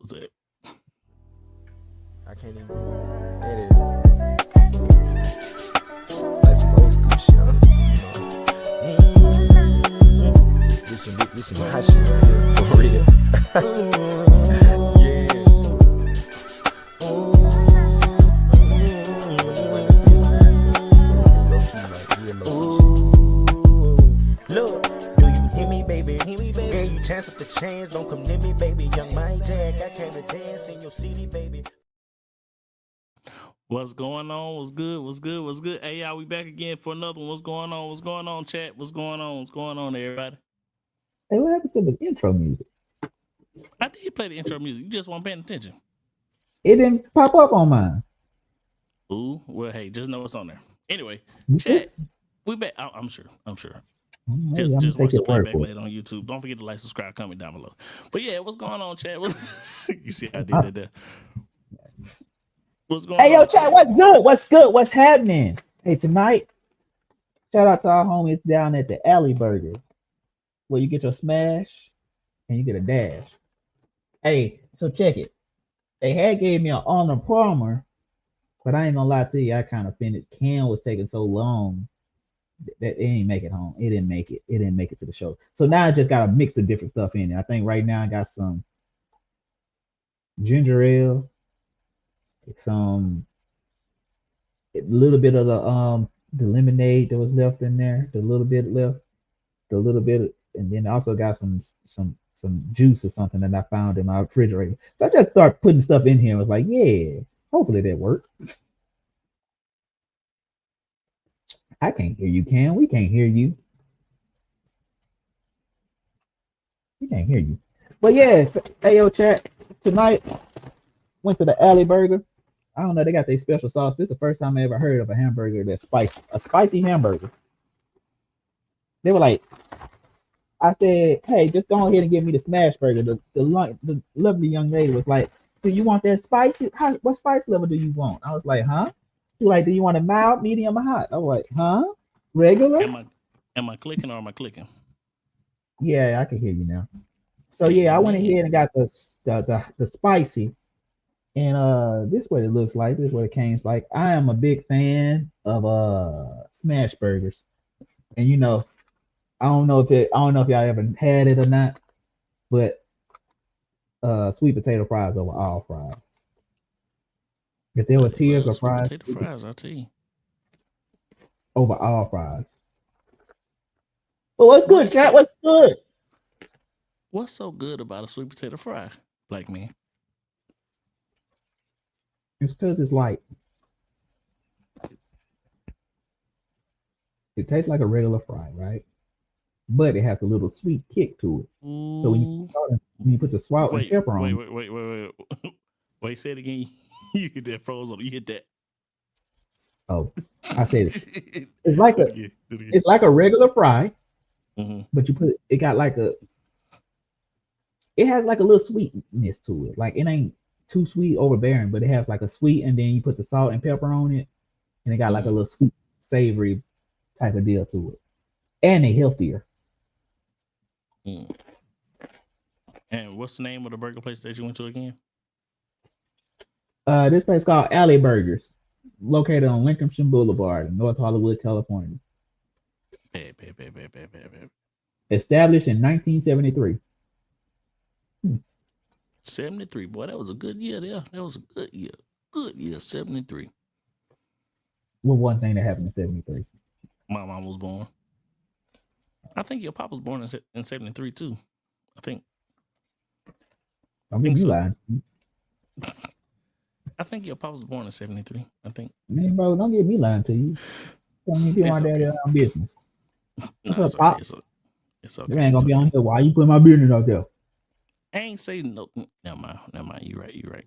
What's it? I can't even. That is like some old school shit on this beat, This some hot shit right here, for real. Yeah. Look, do you hear me, baby? Hear you chance with the chance, don't come near me, baby. Young Mike Jack, I came to dance in your city, baby. What's going on? What's good? What's good? What's good? Hey, y'all, we back again for another one. What's going on? What's going on, chat? What's going on? What's going on, everybody? Hey, what happened to the intro music? I did play the intro music. You just weren't paying attention. It didn't pop up on mine. Ooh, well, hey, just know it's on there. Anyway, You chat, we back. I'm sure. Maybe I'm Just gonna watch take the your word playback for it. later on YouTube. Don't forget to like, subscribe, comment down below. But yeah, what's going on, chat? You see how I did that there? What's going on? Hey, yo, chat, what's good? What's good? What's happening? Hey, tonight, shout out to our homies down at the Alley Burger, where you get your smash and you get a dash. Hey, so check it. They had gave me an Arnold Palmer, but I ain't gonna lie to you, I kind of finished. Cam was taking so long that it didn't make it home. It didn't make it. It didn't make it to the show. So now I just got a mix of different stuff in it. I think right now I got some ginger ale, some a little bit of the lemonade that was left in there, the little bit left, and then I also got some juice or something that I found in my refrigerator. So I just start putting stuff in here. I was like, yeah, hopefully that worked. I can't hear you, Cam. We can't hear you. We can't hear you. But yeah, Ayo chat, tonight went to the Alley Burger. I don't know, they got their special sauce. This is the first time I ever heard of a hamburger that's spicy. A spicy hamburger. They were like, I said, hey, just go ahead and give me the smash burger. The lovely young lady was like, do you want that spicy? What spice level do you want? I was like, huh? She was like, do you want a mild, medium, or hot? I was like, huh? Regular? Am I clicking or am I clicking? Yeah, I can hear you now. So yeah, I went ahead and got the spicy. And this is what it looks like. This is what it came like. I am a big fan of smash burgers. And you know, I don't know if y'all ever had it or not, but sweet potato fries over all fries. If there were tiers of fries, sweet potato fries, I'll tell you. Over all fries. Well, what's good, Cat? What's good? What's so good about a sweet potato fry, black man? It's because it's light. It tastes like a regular fry, right? But it has a little sweet kick to it. Ooh. So when you put the salt and pepper on Wait, say it again. You hit that froze on. You hit that. Oh, I said it's like it's like a regular fry, but it got like it has like a little sweetness to it. Like it ain't too sweet overbearing, but it has like a sweet, and then you put the salt and pepper on it, and it got like a little sweet, savory type of deal to it, and they healthier. And what's the name of the burger place that you went to again? This place called Alley Burgers, located on Lincolnshire Boulevard in North Hollywood, California. Bad. Established in 1973. 73, boy, that was a good year there. That was a good year. Good year, 73. What one thing that happened in 73? My mom was born. I think your pop was born in 73 too. I think. Don't get me lying. I think your pop was born in 73. I think. Man, bro, don't get me lying to you. Don't even be my daddy around business. Nah, it's okay. It's okay. You ain't gonna be on here. Why you put my business out there? I ain't saying no. Never mind. You right.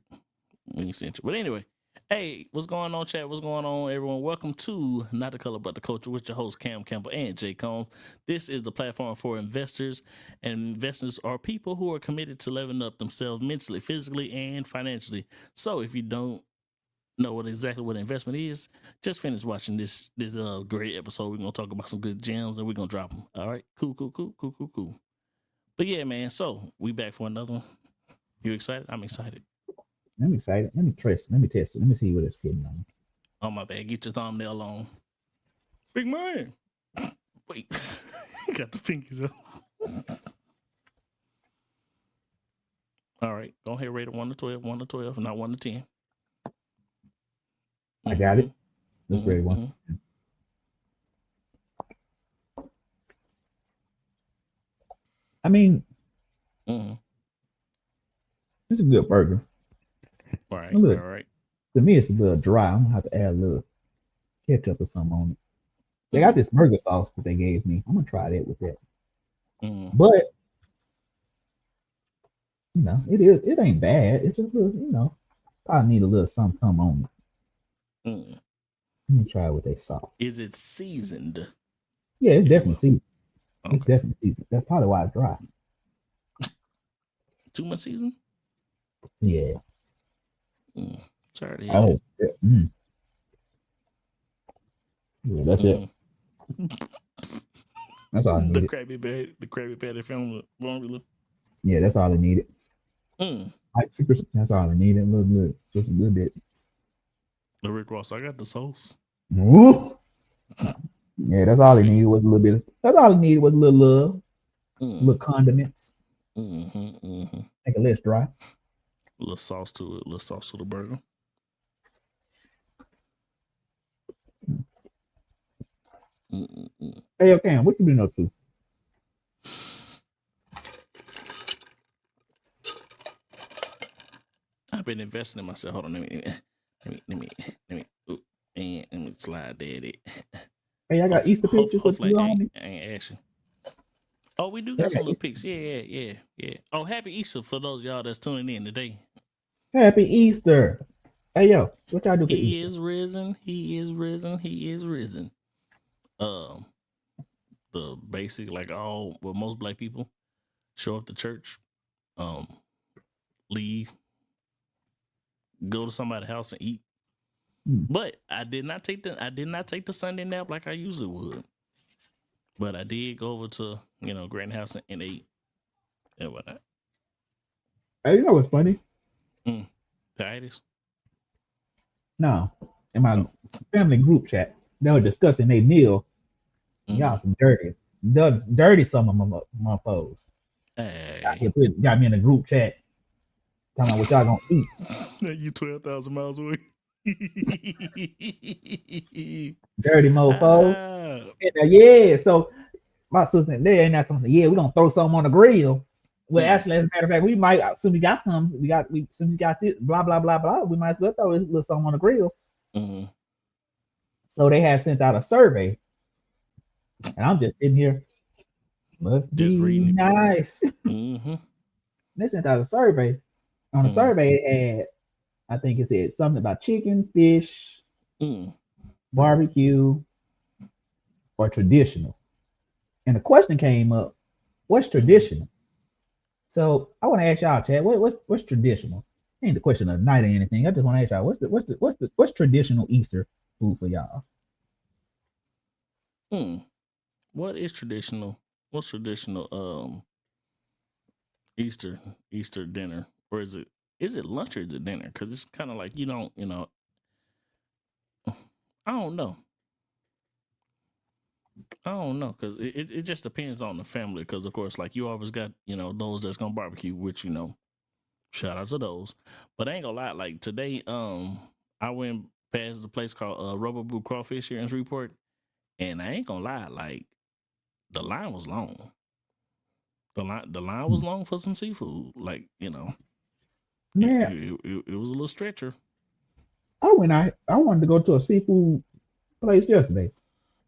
We ain't saying. But anyway, hey, what's going on, chat? What's going on, everyone? Welcome to Not the Color But the Culture with your hosts Cam Campbell and Jay Combs. This is the platform for investors, and investors are people who are committed to leveling up themselves mentally, physically, and financially. So if you don't know exactly what investment is, just finish watching this great episode. We're gonna talk about some good gems and we're gonna drop them. All right, cool. But yeah, man. So we back for another one. You excited? I'm excited. I'm excited. Let me test it. Let me test it. Let me see what it's getting on. Oh my bad. Get your thumbnail on. Big man. Wait. Got the pinkies up. All right. Go ahead, rate it 1 to 12. 1 to 12, not 1 to 10. I got it. Let's rate one. Mm-hmm. I mean, Mm-hmm. it's a good burger. All right. Look, All right. to me, it's a little dry. I'm gonna have to add a little ketchup or something on it. They got this burger sauce that they gave me. I'm gonna try that with that. But you know, it ain't bad. It's just a little, you know, probably need a little something on it. Let me try it with that sauce. Is it seasoned? Yeah, it's definitely seasoned. Okay. It's definitely seasoned. That's probably why it's dry. Too much season? Yeah. Sorry to hear that. Yeah. Yeah, that's it. That's all I needed. The Krabby Patty formula. Yeah, that's all I needed. Like super. That's all I needed. A little bit, just a little bit. The Rick Ross. I got the sauce. Ooh. Yeah, that's all I needed was a little bit. That's all I needed was a little love, little condiments. Make it less dry. A little sauce to it. A little sauce to the burger. Hey, okay, what you been up to? I've been investing in myself. Hold on, let me slide that. Hey, I got Easter pictures. Hopefully, I ain't asking. Oh, we do got some little pics. Yeah. Oh, happy Easter for those of y'all that's tuning in today. Happy Easter. Hey, yo, what y'all do for Easter? He is risen. He is risen. He is risen. The basic, like most black people show up to church, leave, go to somebody's house and eat. But I did not take the Sunday nap like I usually would. But I did go over to, Grant House and ate and whatnot. Hey, you know what's funny? Titus? No. In my family group chat, they were discussing their meal. Y'all some dirty some of my motherfuckers. Hey. Got me in a group chat talking about what y'all gonna eat. You 12,000 miles away. Dirty mofo. Yeah, so my sister and they ain't not talking. Yeah, we gonna throw something on the grill. Well, actually, as a matter of fact, we might. So we got some. We got this. Blah blah blah blah. We might as well throw a little something on the grill. So they had sent out a survey, and I'm just sitting here. Must just be nice. They sent out a survey. On the survey, it had, I think it said something about chicken, fish, barbecue, or traditional. And the question came up, what's traditional? So I want to ask y'all, Chad, what's traditional? Ain't the question of the night or anything. I just want to ask y'all, what's traditional Easter food for y'all? What is traditional? What's traditional Easter dinner? Or is it lunch or is it dinner? Because it's kind of like I don't know. Because it just depends on the family. Because of course, like you always got those that's gonna barbecue, which shout out to those. But I ain't gonna lie, like today, I went past the place called Rubber Boot Crawfish here in Shreveport, and I ain't gonna lie, like the line was long. The line was long for some seafood, like Man, it was a little stretcher. I wanted to go to a seafood place yesterday.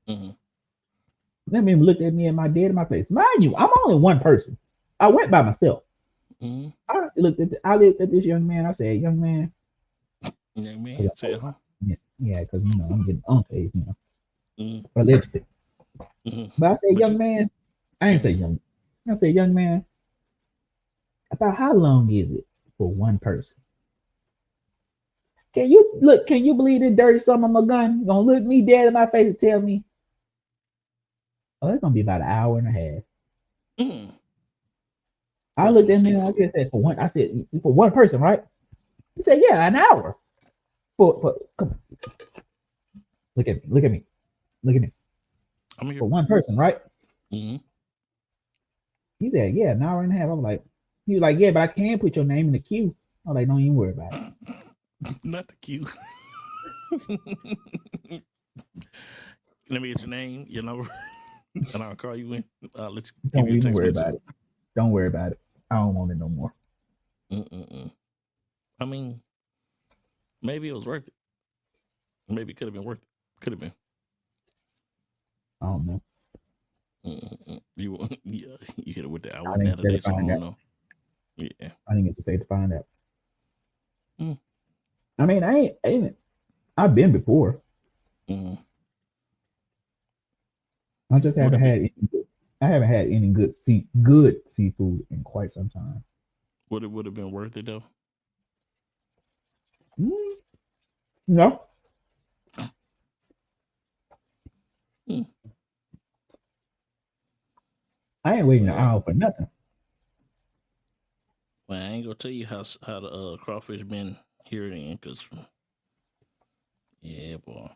That man looked at me and my dad in my face. Mind you, I'm only one person. I went by myself. I looked at this young man. I said, "Young man." Young man, said, "Huh?" Yeah, because I'm getting unpaid, allegedly. But I said, "Young man." I didn't say young. I said, "Young man." About how long is it for one person? Can you believe this dirty son of a gun gonna look me dead in my face and tell me, "Oh, it's gonna be about an hour and a half." I for looked some at him. I seafood. just said for one. I said for one person, right? He said, yeah, an hour. For come on, look at me, look at me, look at me. I'm here. For one person, right? Mm-hmm. He said, yeah, an hour and a half. I'm like, he was like, yeah, but I can put your name in the queue. I'm like, don't even worry about it. Not the queue. Let me get your name, your number, and I'll call you in. I'll let you give Don't you a even text worry message. about it. Don't worry about it. I don't want it no more. Mm-mm-mm. I mean, maybe it was worth it. Maybe it could have been worth it. Could have been. I don't know. Mm-mm-mm. Yeah, you hit it with that. I I wasn't didn't there get to today, so I find don't out. know. Yeah. I didn't get to say to find out. Mm. I mean, I've been before. Mm. I just Would haven't it be? had I haven't had any good seafood in quite some time. Would have been worth it though? Mm, no, Mm. I ain't waiting an Well, hour for nothing. I ain't gonna tell you how the crawfish been here then, cause yeah, boy.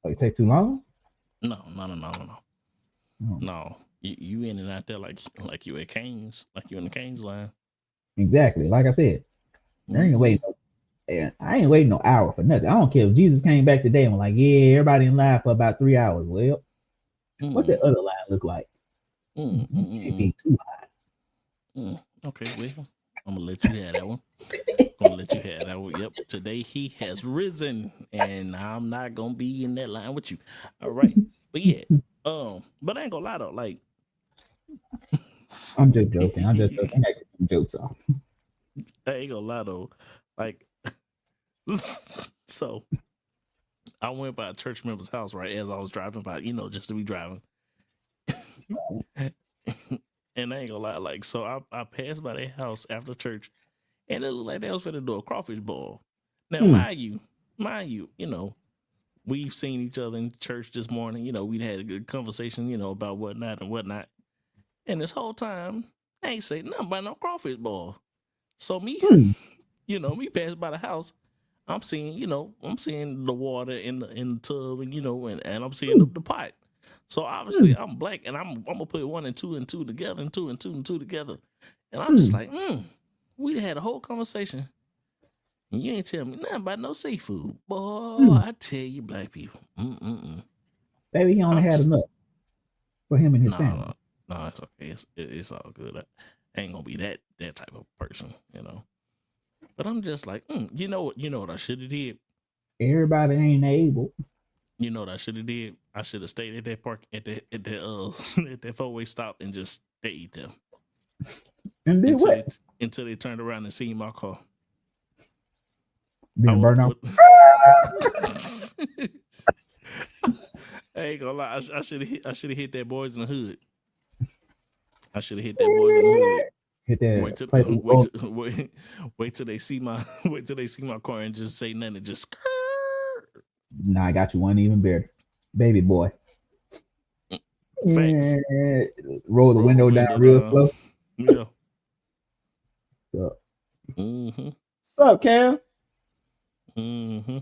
Like, take too long? No. No. No. You in and out there like you at Canes, like you in the Canes line. Exactly. Like I said, I ain't Mm-hmm. waiting. I ain't waiting no hour for nothing. I don't care if Jesus came back today and was like, yeah, everybody in line for about 3 hours. Well, what Mm-mm. the other line look like? You can't Mm-mm. be too high. Okay, well, I'm gonna let you have that one. Gonna let you have that one. Yep. Today he has risen, and I'm not gonna be in that line with you. All right. But yeah. But I ain't gonna lie though. Like, I'm just joking. I'm just joking. I get some jokes off. I ain't gonna lie though. Like, so I went by a church member's house right as I was driving by. Just to be driving. And I ain't gonna lie. Like, so I passed by their house after church, and it looked like they was finna do a crawfish ball. Now, Hmm. mind you, we've seen each other in church this morning. We'd had a good conversation, about whatnot and whatnot. And this whole time, I ain't say nothing about no crawfish ball. So me, Hmm. me passing by the house, I'm seeing the water in the tub, and I'm seeing Hmm. the pot. So Hmm. obviously I'm black, and I'm gonna put one and two together, and two and two together. And I'm just Hmm. like, we had a whole conversation. And you ain't tell me nothing about no seafood. Boy, Hmm. I tell you, black people. Mm-mm-mm. Maybe he only I'm had just, enough for him and his no, family. no, it's okay. It's all good. I ain't gonna be that type of person. But I'm just like, you know what I should have did? Everybody ain't able. You know what I should have did? I should have stayed at that park at that at that 4-way stop and just stayed there And did until what? they turned around and seen my car. I Being would burned out. put. I ain't gonna lie. I should have hit that boys in the hood. I should have hit that boys in the hood. Hit Wait that till play. wait till they see my car and just say nothing. Just Nah, I got you one even better. Baby boy. facts. Yeah. Roll the Roll the window down window real down. slow. Yeah. So, Mm-hmm. what's up, Cam? Mm-hmm.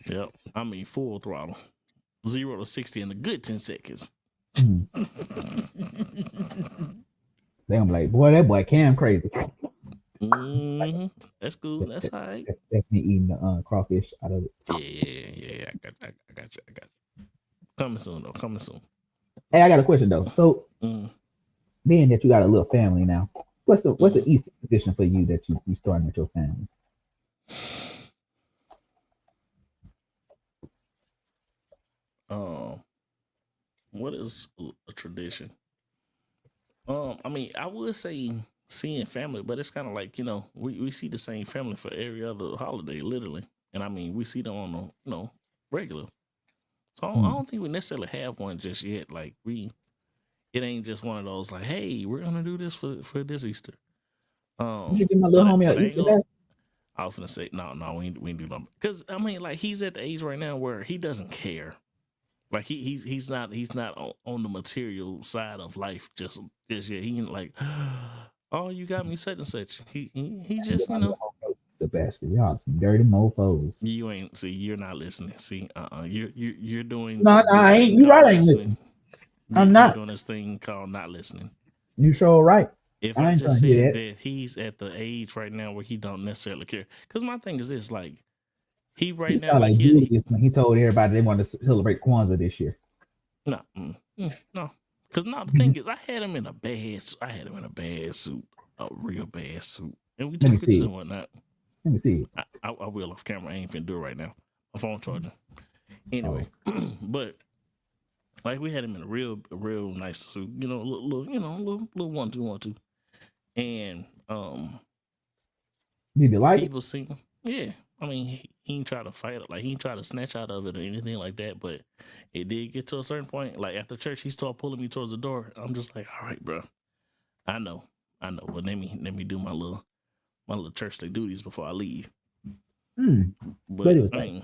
Yep. I mean full throttle. 0 to 60 in a good 10 seconds. Hmm. They gonna be like, boy, that boy Cam crazy. Mm-hmm. That's cool. That's all right. That's me eating the crawfish out of it. Yeah. I got you. Coming soon though. Coming soon. Hey, I got a question though. So, Mm-hmm. being that you got a little family now, what's the Mm-hmm. Easter tradition for you that you starting with your family? What is a tradition? I mean, I would say seeing family, but it's kind of like we see the same family for every other holiday, literally. And I mean, we see them on the regular. So I Hmm. don't think we necessarily have one just yet. Like it ain't just one of those like, hey, we're gonna do this for this Easter. You should give my little homie But an I ain't Easter gonna. basket. I was gonna say no, we ain't do nothing because I mean, like he's at the age right now where he doesn't care, Like he's not on the material side of life just yet. He ain't like, oh, you got me such and such. He just, you know. Sebastian, y'all some dirty mofos. You ain't see. You're not listening. See, you're doing No, this I thing ain't. You called right, I ain't listening. listening. I'm You're not. doing this thing called not listening. You sure right. If I I ain't just trying to hear said that. that he's at the age right now where he don't necessarily care, because my thing is this, like he right He now, sound like like Julius when he told everybody they wanted to celebrate Kwanzaa this year. no, no, because no, the thing is, I had him in a bad suit, a real bad suit, and we Let me took pictures see. and whatnot. Let me see. I will off camera. I ain't finna do it right now. My phone charging. Oh. Anyway, but like we had him in a real nice suit, you know, little 1-2-1-2, and Did you like it? people seen him. Yeah, I mean, he ain't try to fight it, like he ain't try to snatch out of it or anything like that. But it did get to a certain point. Like after church, he started pulling me towards the door. I'm just like, all right, bro, I know, but let me do my little churchly duties before I leave. But it was I like, mean,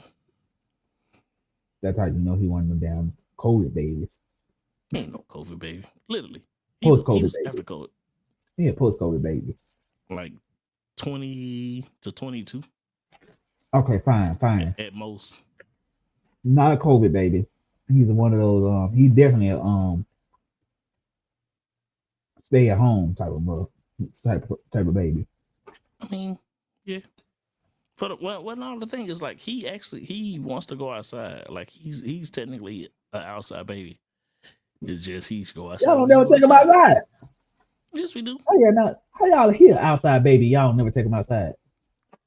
that's how you know he one of them damn COVID babies. ain't no COVID baby. Literally, he Post COVID was baby. after COVID. Yeah, post COVID babies. Like 20 to 22. Okay, fine. At most. Not a COVID baby. He's one of those. He's definitely a stay at home type of baby. I mean, yeah. Well, no, the thing is, like, he wants to go outside. Like, he's technically an outside baby. It's just he should go outside. Y'all don't never take him outside. Yes, we do. How y'all here outside baby? Y'all don't never take him outside.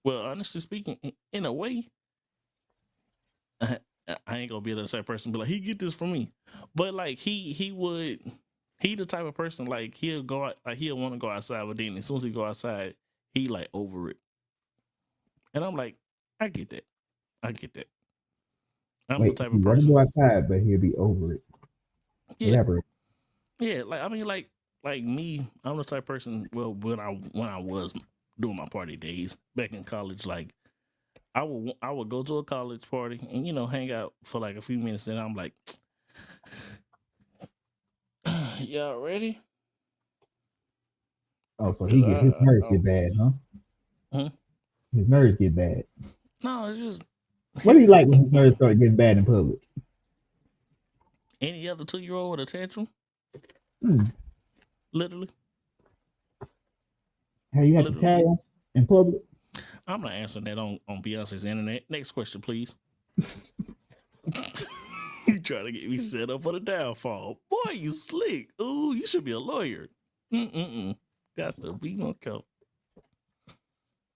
Well, honestly speaking, in a way, I ain't gonna be the type of person to be like, he get this from me. But like he the type of person, like he'll go out, like he'll want to go outside, but then as soon as he go outside, he like over it. And I'm like, I get that. I'm the type of person. He go outside, but he'll be over it. Yeah. Elaborate. Yeah, like I mean, like me, I'm the type of person. Well, when I was doing my party days back in college, like I would go to a college party and hang out for like a few minutes. Then I'm like, y'all ready? Oh, so his nerves get bad, huh? His nerves get bad. No, it's just. What do you like when his nerves start getting bad in public? Any other 2-year-old with a tantrum? Literally. Have you had to carry him in public? I'm not answering that on Beyonce's internet. Next question, please. You trying to get me set up for the downfall. Boy, you slick. Ooh, you should be a lawyer. Got to be more careful.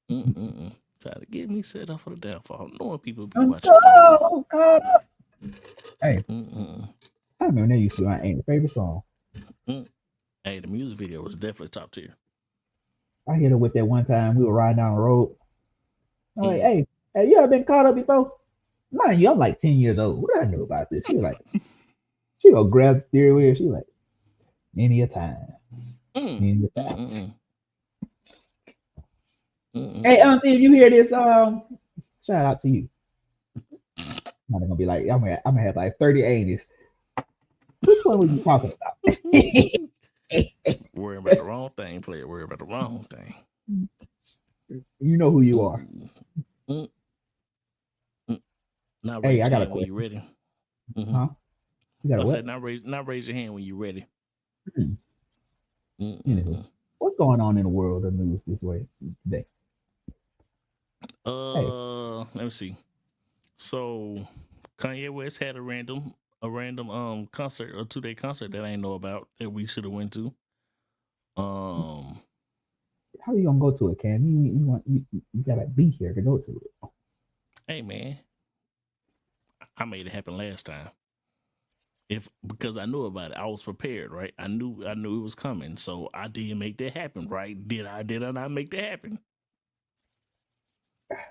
Try to get me set up for the downfall. Knowing people be watching. Hey, I remember that used to be my aunt's favorite song. Hey, the music video was definitely top tier. I hit her with that one time we were riding down the road. I'm like, hey, have you ever been caught up before? Mind you, I'm like 10 years old. What do I know about this? She like, she go grab the steering wheel. She like, many a time. Many a time. Hey, auntie, if you hear this, shout out to you. I'm gonna be like, I'm gonna have like 30 80s. Which one were you talking about? Worry about the wrong thing, player. Worry about the wrong thing. You know who you are. Now raise your hand when you ready. Huh? You got I what? said now raise your hand when you're ready. What's going on in the world of news this way today? Let me see. So Kanye West had a random concert, a 2-day concert that I didn't know about that we should have went to. How are you gonna go to it, Cam? You gotta be here to go to it. Hey man, I made it happen last time. Because I knew about it, I was prepared, right? I knew it was coming, so I did make that happen, right? Did I not make that happen?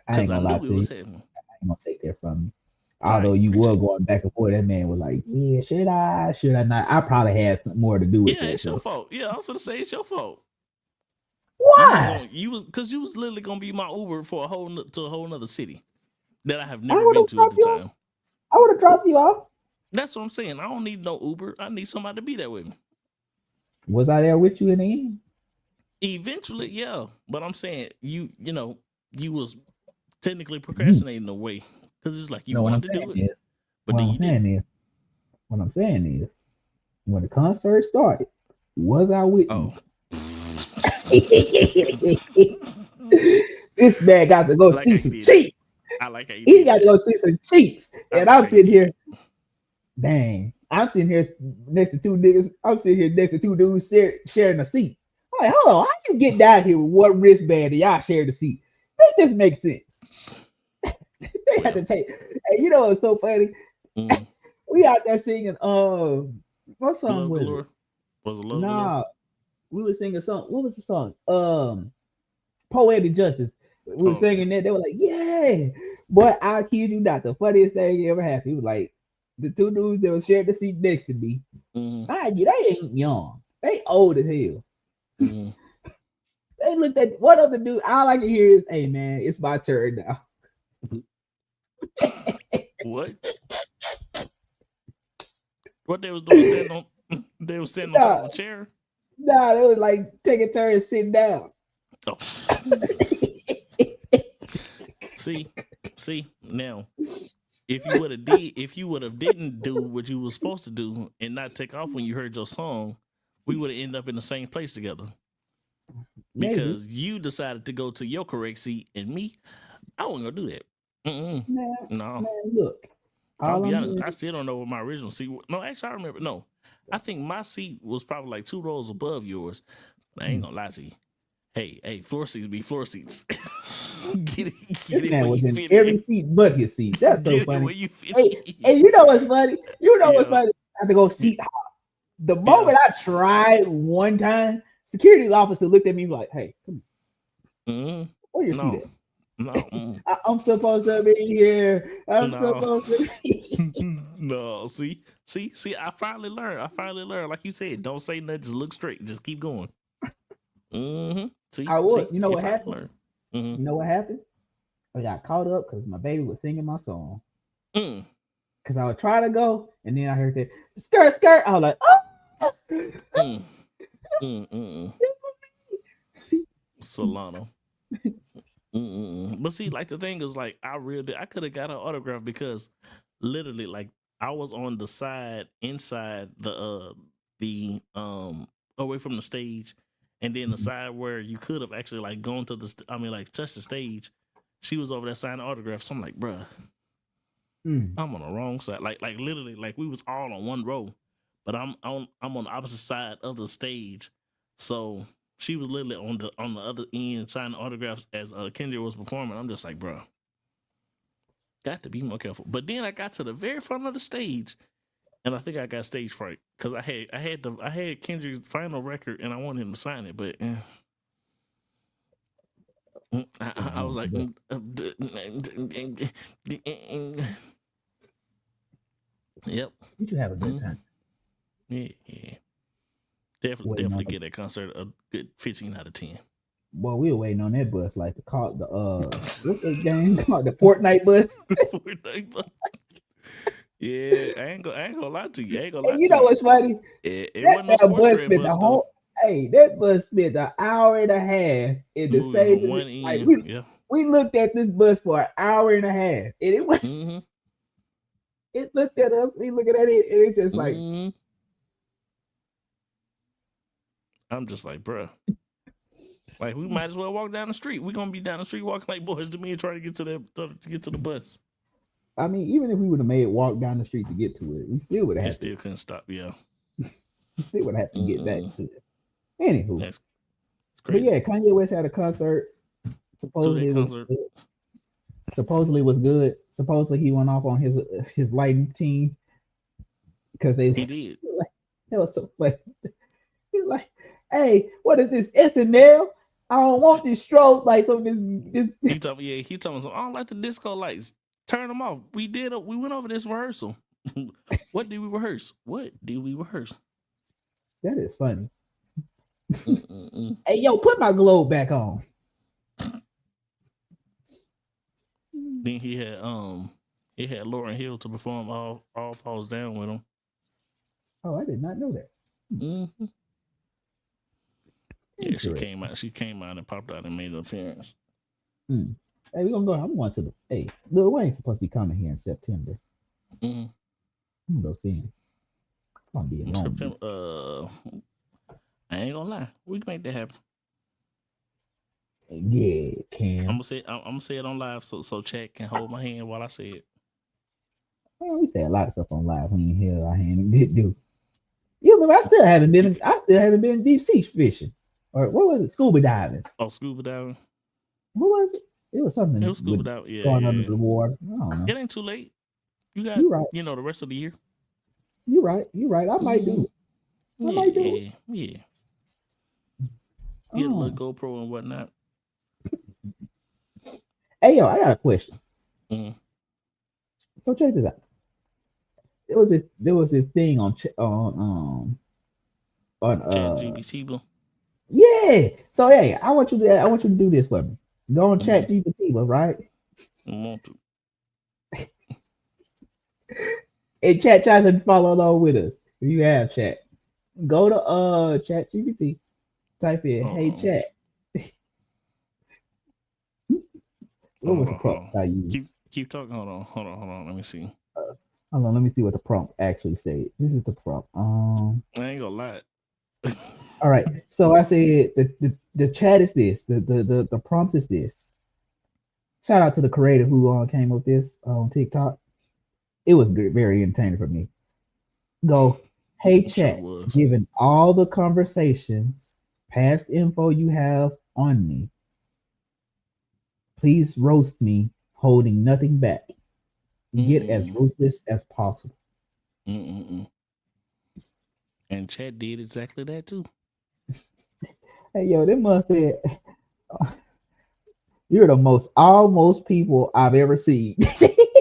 I ain't gonna lie to you. I ain't gonna take that from you. Although you were going back and forth, that man was like, "Yeah, should I not?" I probably had something more to do with that. Yeah, it's your fault. Yeah, I was gonna say it's your fault. Why? You was literally gonna be my Uber for a whole nother city that I have never been to at the time. I would have dropped you off. That's what I'm saying. I don't need no Uber. I need somebody to be there with me. Was I there with you in the end? Eventually, yeah. But I'm saying you know, you was technically You. procrastinating in a way because it's like you No, what I'm wanted to saying do it, is, but what then I'm you saying didn't. is, what I'm saying is, when the concert started, was I with Oh. you? This man got to go I like how see you some did that. cheeks. I like how you He did got to that. go see some cheeks. I And like how I'm you sitting did here, that. dang, I'm sitting here next to two niggas. I'm sitting here next to two dudes sharing a seat. I'm like, hold on, how you get down here with one wristband and y'all share the seat? Make this make sense. They had Well, to take, and you know what's so funny? mm, We out there singing, what song love was it? galore was it love galore? Nah, we were singing a song. What was the song? Poetic Justice. We Oh, were okay. singing that. They were like, yeah. But I kid you not, the funniest thing ever happened. It was like the two dudes that was sharing the seat next to me. Mm-hmm. Mind you, they ain't young. They old as hell. Mm-hmm. They looked at one of the dude. All I can hear is, hey man, it's my turn now. What? What they was doing? Standing on? They was standing on top Nah, of a chair. nah, they was like taking turns sitting down. Oh, see, see now. If you would have didn't do what you was supposed to do and not take off when you heard your song, we would have ended up in the same place together. Maybe. Because you decided to go to your correct seat, and me, I wasn't gonna do that. Mm-mm. Man, No, man, look. I'll All be I'm honest. hearing, I still don't know what my original seat was. No, actually, I remember. No, I think my seat was probably like 2 rows above yours. I ain't gonna lie to you. Hey, floor seats be floor seats. this Get it man where was you in fit every in. seat but his seat. That's so Get it funny. where you fit Hey, in. hey, you know what's funny? You know what's Yeah, funny? I have to go yeah, seat hop. The yeah. moment I tried one time, security officer looked at me like, "Hey, come on, Mm, where your seat no, at? no, I'm supposed to be here. I'm no, supposed to be." no. See. I finally learned. I finally learned. Like you said, don't say nothing. Just look straight. Just keep going. Mm-hmm. I would. See. You know You what finally happened? learned. Mm-hmm. You know what happened? I got caught up because my baby was singing my song. Mm, Because I would try to go, and then I heard that skirt, skirt. I was like, "Oh, mm, Solano. But see, like the thing is, like I could have got her autograph because literally, like I was on the side inside the away from the stage, and then the side where you could have actually like gone to like touched the stage. She was over there signing autographs. So I'm like, bruh, mm, I'm on the wrong side. Like literally, like we was all on one row, but I'm on the opposite side of the stage. So she was literally on the other end signing autographs as Kendra was performing. I'm just like, bro, got to be more careful. But then I got to the very front of the stage, and I think I got stage fright because I had Kendrick's final record, and I wanted him to sign it, but I was like, but yep, you should have a good mm-hmm. time Yeah. waiting on Definitely the. get that concert a good 15 out of 10. Well, we were waiting on that bus, like the call the what's the game called, the Fortnite bus. Fortnite, but yeah, I ain't gonna lie to you. I ain't gonna lie And you to know you. what's funny? It That wasn't no damn sports bus train spent the bus though. whole. Hey, that bus spent an hour and a half in the Moving same. from one Like end, we yeah. we looked at this bus for an hour and a half, and it was Mm-hmm. it looked at us. We looking at it, and it's just like, Mm-hmm. I'm just like, bruh. Like we might as well walk down the street. We're gonna be down the street walking like boys to me and trying to get to get to the bus. I mean, even if we would have made it walk down the street to get to it, we still would have It had to. still couldn't stop. Yeah. We still would have to get back Mm-mm. to it. Anywho, That's but crazy. yeah, Kanye West had a concert. 2 day Supposedly it was concert. good. Supposedly it was good. Supposedly he went off on his lighting team because they He did. like that was so funny. He was like, "Hey, what is this SNL? I don't want this strobe like some this." He told me something. I don't like the disco lights. Turn them off. We went over this rehearsal. What did we rehearse? What did we rehearse? That is funny. Mm-mm-mm. Hey, yo, put my globe back on. Then He had Lauren Hill to perform All Falls Down with him. Oh, I did not know that. Mm-hmm. Yeah, she Interesting. came out. She came out and popped out and made an appearance. Hmm. Hey, we're gonna go. I'm going to the. Hey, Lil Wayne's supposed to be coming here in September. Mm-hmm. I'm gonna go see him. It's gonna be a In long September, I ain't gonna lie. We can make that happen. Yeah, I'm Cam. gonna say it on live so Chad can hold my hand while I say it. Man, we say a lot of stuff on live. We ain't held our hand and did do. You remember? I still haven't been. I still haven't been deep sea fishing, or what was it? Scuba diving. Oh, scuba diving. What was it? It was It something was scuba with diving. Yeah, going under yeah. the water. I don't know. It ain't too late. You got You right. the rest of the year. You right. You right. I might do Mm, it. I might do it. yeah. Get a Oh. little GoPro and whatnot. Hey yo, I got a question. Mm. So check this out. There was this thing on Chat GBT. yeah. So hey, I want you to do this for me. Go on Mm-hmm. Chat GPT, right? Want to. And chat tries to follow along with us. If you have chat, go to Chat GPT, type in Hold hey on. chat. What was the Hold prompt on. I Keep used? keep talking. Hold on. Let me see. Hold on, let me see what the prompt actually said. This is the prompt. I ain't gonna lie. All right. So I said the chat is this. The prompt is this. Shout out to the creator who came up with this on TikTok. It was very entertaining for me. Go, hey I'm sure it chat, was. given all the conversations, past info you have on me, please roast me, holding nothing back. Get as Mm-mm. ruthless as possible. Mm-mm. And Chad did exactly that too. Hey yo, they must say you're the most almost people I've ever seen.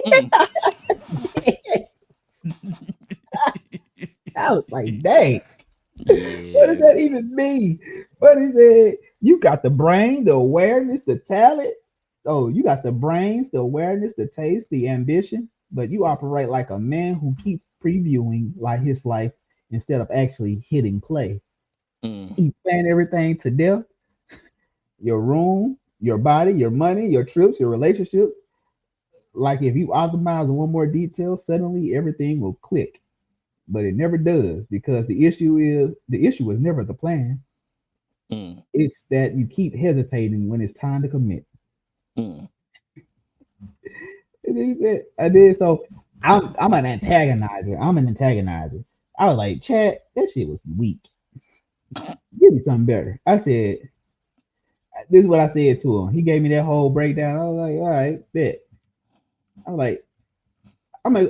Mm. I was like, dang. What does Yeah. that even mean? What is it? You got the brain, the awareness, the talent. Oh, you got the brains, the awareness, the taste, the ambition, but you operate like a man who keeps previewing like his life instead of actually hitting play. Mm. You plan everything to death, your room, your body, your money, your trips, your relationships. Like if you optimize one more detail, suddenly everything will click. But it never does because the issue is never the plan. Mm. It's that you keep hesitating when it's time to commit. Mm. And then he said, I did so. I'm an antagonizer. I'm an antagonizer. I was like, Chad, that shit was weak. Give me something better. I said, this is what I said to him. He gave me that whole breakdown. I was like, all right, bet. I was like,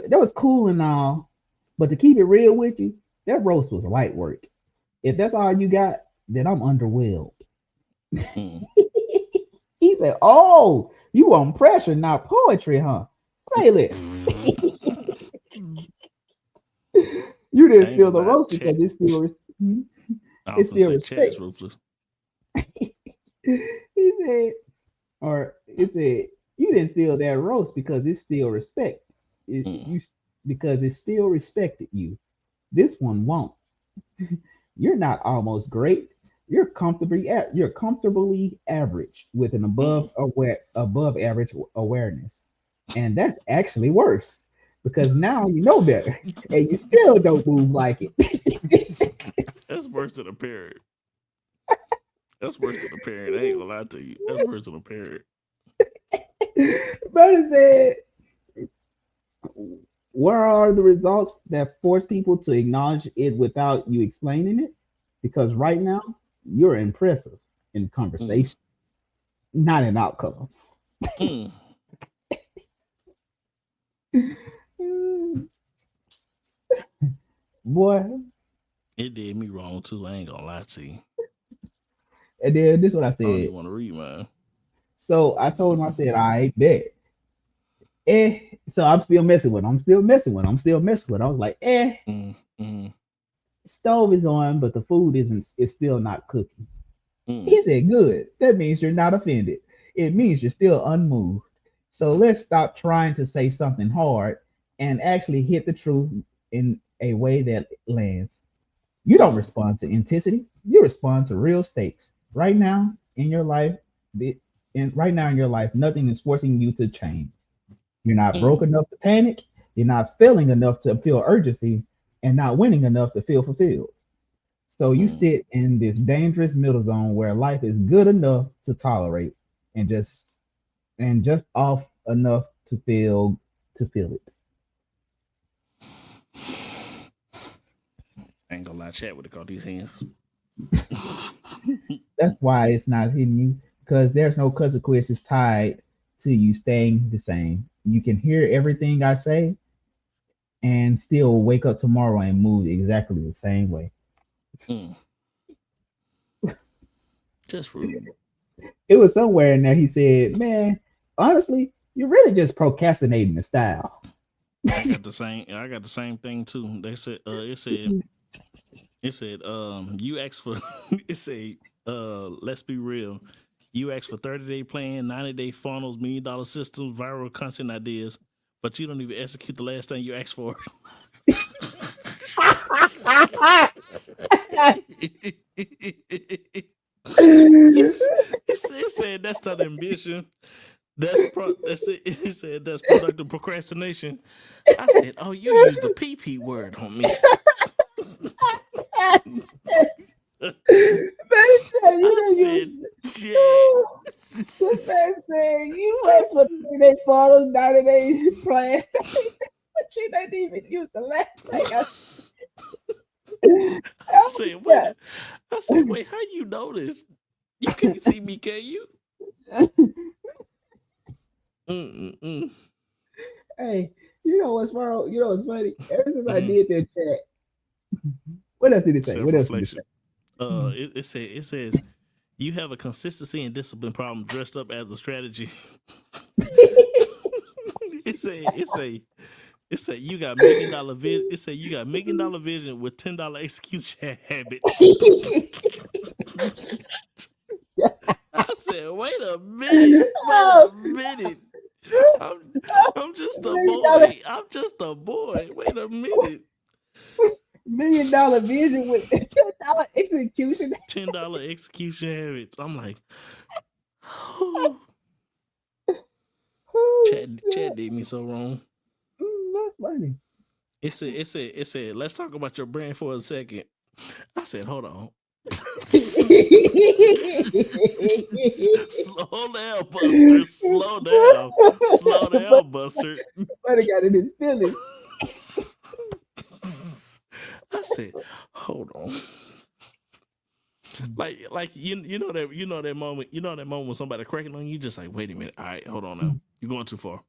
that was cool and all, but to keep it real with you, that roast was light work. If that's all you got, then I'm underwhelmed. Mm. He said, oh, you on pressure, not poetry, huh? Say less. You I didn't ain't feel gonna the lie. roast Chat. because I was it's gonna still say Chat respect. is ruthless. He said, or it said, you didn't feel that roast because it's still respect. Mm. You because it still respected you. This one won't. You're not almost great. You're comfortably average with an Mm. above average awareness, and that's actually worse because now you know better and you still don't move like it. That's worse than a parent. That's worse than a parent. I ain't gonna lie to you. That's worse than a parent. But it said, where are the results that force people to acknowledge it without you explaining it? Because right now, you're impressive in Mm. conversation, not in outcomes. Mm. Boy, It did me wrong too. I ain't gonna lie to you. and then this is what I I don't said. even want to read mine. So I told him, I said, I bet. So I'm still messing with him. I'm still messing with him. I'm still messing with him. I was like, Mm. Mm. stove is on, but the food isn't, it's still not cooking. Mm. He said, good. That means you're not offended. It means you're still unmoved. So let's stop trying to say something hard and actually hit the truth in a way that lands. You don't Mm, respond to intensity. You respond to real stakes. Right now in your life, right now in your life, nothing is forcing you to change. You're not broke mm, enough to panic. You're not failing enough to feel urgency, and not winning enough to feel fulfilled. So you mm. sit in this dangerous middle zone where life is good enough to tolerate, and just off enough to feel it. I ain't gonna lie, chat would have caught these hands. That's why it's not hitting you, because there's no consequences tied to you staying the same. You can hear everything I say and still wake up tomorrow and move exactly the same way. Mm, just rude. It was somewhere in there he said, "Man, honestly, you're really just procrastinating the style." I got the same thing too. They said you asked for it said let's be real. You asked for 30-day plan, 90-day funnels, $1 million systems, viral content ideas, but you don't even execute the last thing you asked for. It said that's not ambition. That's it. It said that's productive procrastination. I said, oh, you used the PP word on me. Man said, you I know said, you. Jack. This man said you I wait for 3 day photos, 90 days plan, but you didn't even use the last thing. said, Yeah. I said, wait, how you know this? You can't see me, can you? Mm-mm-mm. Hey, you know what's wrong? You know what's funny? Ever since I Mm. did that chat, what else did it say? Self What else did it reflection. say? It says you have a consistency and discipline problem dressed up as a strategy. It say you got $1 million vision. It say you got $1 million vision with $10 execution habits. I said, wait Oh, a minute. I'm I'm just a million dollar boy. I'm just a boy. Wait a minute. $1 million vision with $10 execution. $10 execution habits. I'm like, Oh Chad shit. did me so wrong. That's funny. It said, let's talk about your brand for a second. I said, hold on. Slow down, Buster. Slow down. Slow but down, Buster. but got in his feelings. I said, hold on. Like you know that moment when somebody cracking on you, just like, wait a minute, all right, hold on now. You're going too far.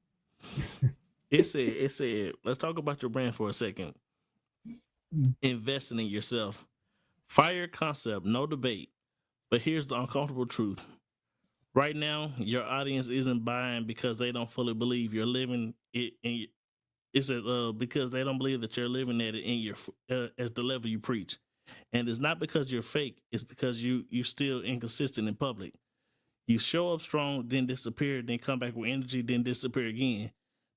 It said, let's talk about your brand for a second. Investing in yourself. Fire concept, no debate. But here's the uncomfortable truth. Right now, your audience isn't buying because they don't fully believe you're living it in. It's because they don't believe that you're living at it in your at the level you preach, and it's not because you're fake. It's because you still inconsistent in public. You show up strong, then disappear, then come back with energy, then disappear again.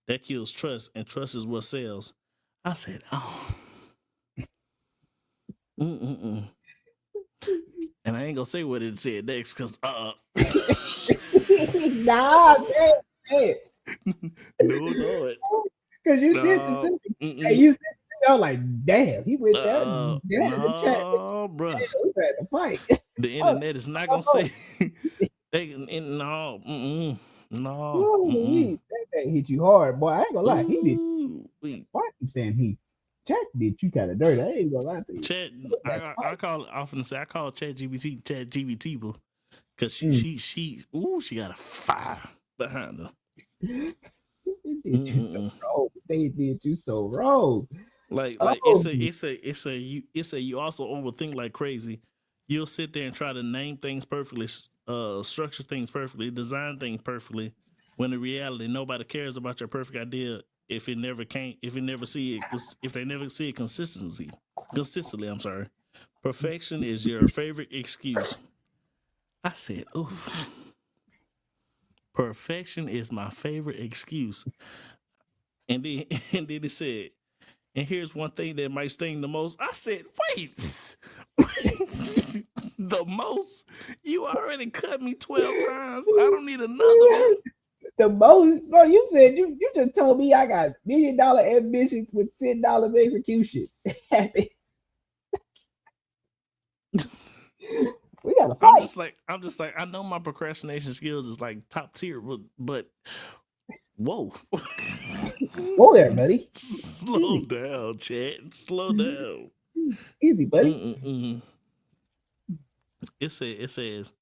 That kills trust, and trust is what sells. I said, oh, mm-mm-mm. And I ain't gonna say what it said next, cause Nah, man. no Lord, Because you sent it to no, me. Hey, mm-mm. you sent it to me. I was like, damn, he went there. Damn, the chat. No, bruh. We had to fight. The Oh, internet is not gonna oh, say no, no, oh, Louise, that thing hit you hard, boy. I ain't gonna lie. He did. Ooh, we Why I keep saying he? Chat did you kind of dirty. I ain't gonna lie to you. chat. I call it often say I call Chat GBT, because Mm. she got a fire behind her. They did you so Mm-mm-mm. wrong. They did you so wrong. Like Oh, it's a you also overthink like crazy. You'll sit there and try to name things perfectly, structure things perfectly, design things perfectly, when in reality nobody cares about your perfect idea if it never see it if they never see it consistently. I'm sorry. Perfection is your favorite excuse. I said, ooh, Perfection is my favorite excuse. And then and then it said, and here's one thing that might sting the most. I said, wait, the most? You already cut me 12 times. I don't need another one. The most, bro. You said you just told me I got $1 million ambitions with $10 execution. We gotta I'm fight. just like, I know my procrastination skills is like top tier, but whoa. Whoa there, buddy. Slow Easy. down, chat. Slow down. Easy, buddy. Mm-mm-mm. It says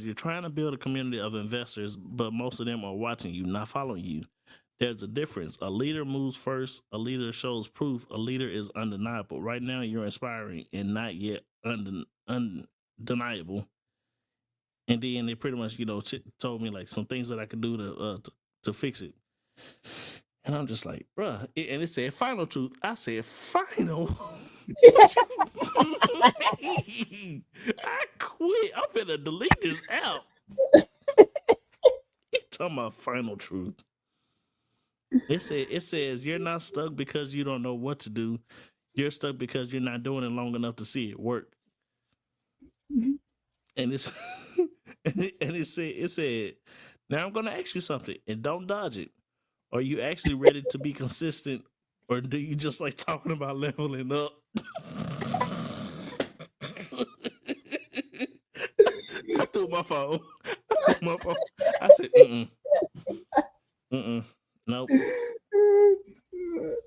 you're trying to build a community of investors, but most of them are watching you, not following you. There's a difference. A leader moves first. A leader shows proof. A leader is undeniable. Right now, you're inspiring and not yet undeniable. And then they pretty much, told me like some things that I could do to fix it. And I'm just like, bruh. And it said final truth. I said final. What you mean? I quit. I'm finna delete this app. You talking about final truth? It says you're not stuck because you don't know what to do. You're stuck because you're not doing it long enough to see it work. And it's and it said, now I'm gonna ask you something and don't dodge it. Are you actually ready to be consistent, or do you just like talking about leveling up? I threw my phone. I said, nope.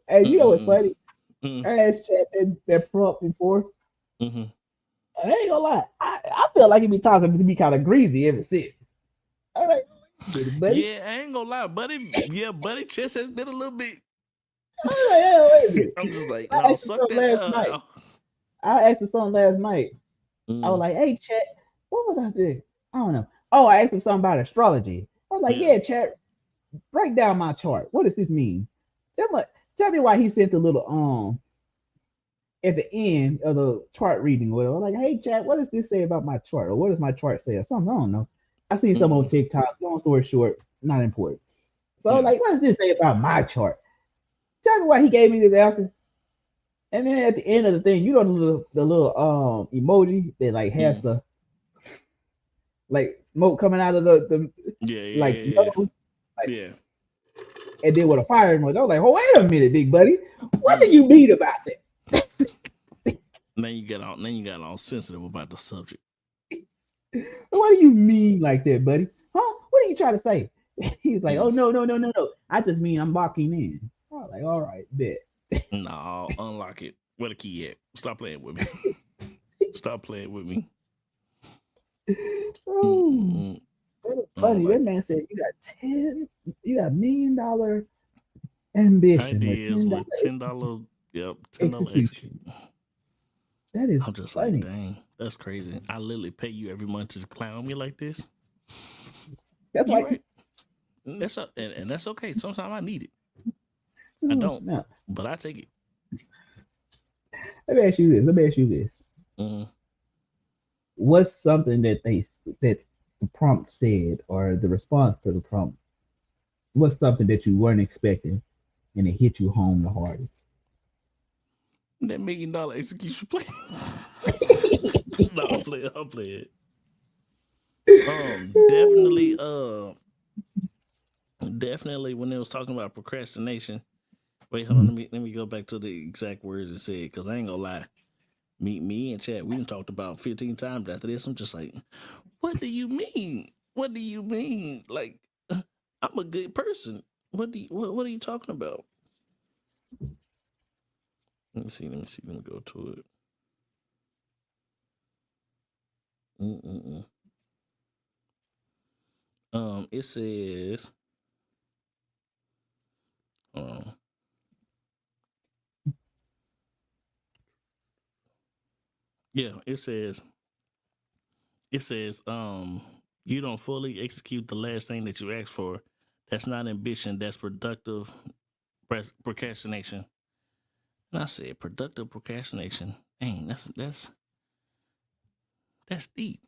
Hey, you know what's Mm-mm. funny? Mm-mm. I asked chat that prompt before. Mm-hmm. I ain't gonna lie. I feel like he be talking to me kind of greasy ever since. I was like, get it, buddy. Yeah, I ain't gonna lie, buddy. Yeah, buddy, chest has been a little bit. I was like, hey, wait a minute. I'm just like, I no, asked him suck something that. last night. I asked him something last night. I was Mm, like, hey, chat, what was I saying? I don't know. Oh, I asked him something about astrology. I was like, yeah. yeah, chat, break down my chart. What does this mean? Tell me why he sent the little at the end of the chart reading. Well, like, hey, chat, what does this say about my chart? Or what does my chart say? Or something. I don't know. I seen some on Mm, TikTok. Long story short, not important. So I was yeah. like, what does this say about my chart? Tell me why he gave me this answer. And then at the end of the thing, you know the little emoji that like has Mm, the like smoke coming out of the yeah. like Yeah. nose, like, Yeah. and then with a fire emoji. I was like, oh wait a minute, big buddy, what do Mm. you mean about that? Then you got all sensitive about the subject. What do you mean like that, buddy? Huh? What are you trying to say? He's like, Mm. oh no. I just mean I'm locking in. I was like, all right, bet. No, unlock it. Where the key at? Stop playing with me. Stop playing with me. Oh, Mm-mm-mm. that was I don't funny. That like man said you got $1 million ambition with ideas $10 with $10. Yep, $10 execute. execution. That is I'm just like, funny. dang, that's crazy. I literally pay you every month to clown me like this. That's You like, right. And that's okay. Sometimes I need it. I oh, don't, snap. but I take it. Let me ask you this. Let me ask you this. Mm. What's something that the prompt said or the response to the prompt? What's something that you weren't expecting and it hit you home the hardest? That $1 million execution play. No, I'll play it. I'll play it. Definitely. Definitely when it was talking about procrastination. Wait, hold on. Let me go back to the exact words it said because I ain't gonna lie. Me and Chad, we done talked about 15 times after this. I'm just like, what do you mean? What do you mean? Like, I'm a good person. What are you talking about? Let me see. Let me go to it. Mm-mm-mm. It says, yeah, it says, you don't fully execute the last thing that you asked for. That's not ambition. That's productive procrastination. And I said, productive procrastination. Dang, that's deep.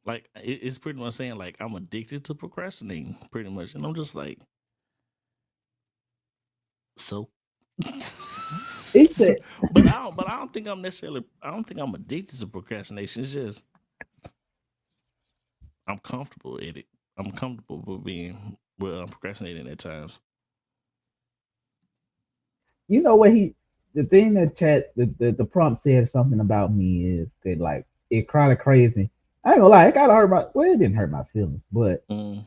Like it's pretty much saying like I'm addicted to procrastinating, pretty much, and I'm just like, so. It's a, But I don't think I'm necessarily. I don't think I'm addicted to procrastination. It's just I'm comfortable at it. I'm comfortable with being I'm procrastinating at times. you know what the thing that chat the prompt said something about me is that like it kind of crazy. I ain't gonna lie, it kind of hurt my well, it didn't hurt my feelings, but Mm,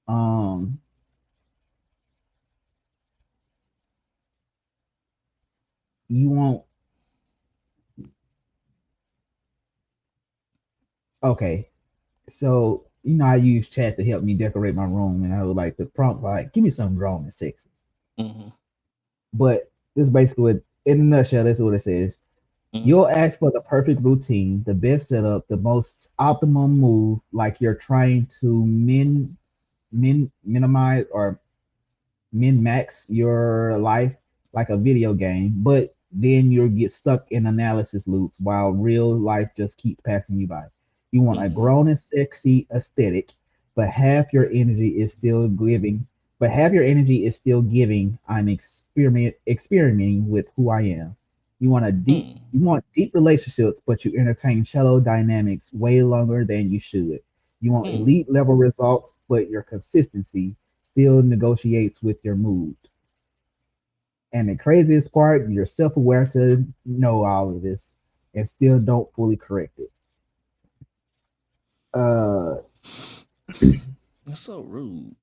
um, you want okay. So you know I use chat to help me decorate my room, and I was like the prompt like give me something drawn and sexy. mm-hmm, But this is basically what, in a nutshell, this is what it says. mm, You'll ask for the perfect routine, the best setup, the most optimum move, like you're trying to minimize or min max your life like a video game, but then you'll get stuck in analysis loops while real life just keeps passing you by. You want a mm, grown and sexy aesthetic, but half your energy is still giving. But half your energy is still giving. I'm experimenting with who I am. mm, You want deep relationships, but you entertain shallow dynamics way longer than you should. You want mm, elite level results, but your consistency still negotiates with your mood. And the craziest part, you're self aware to know all of this and still don't fully correct it. Uh, That's so rude.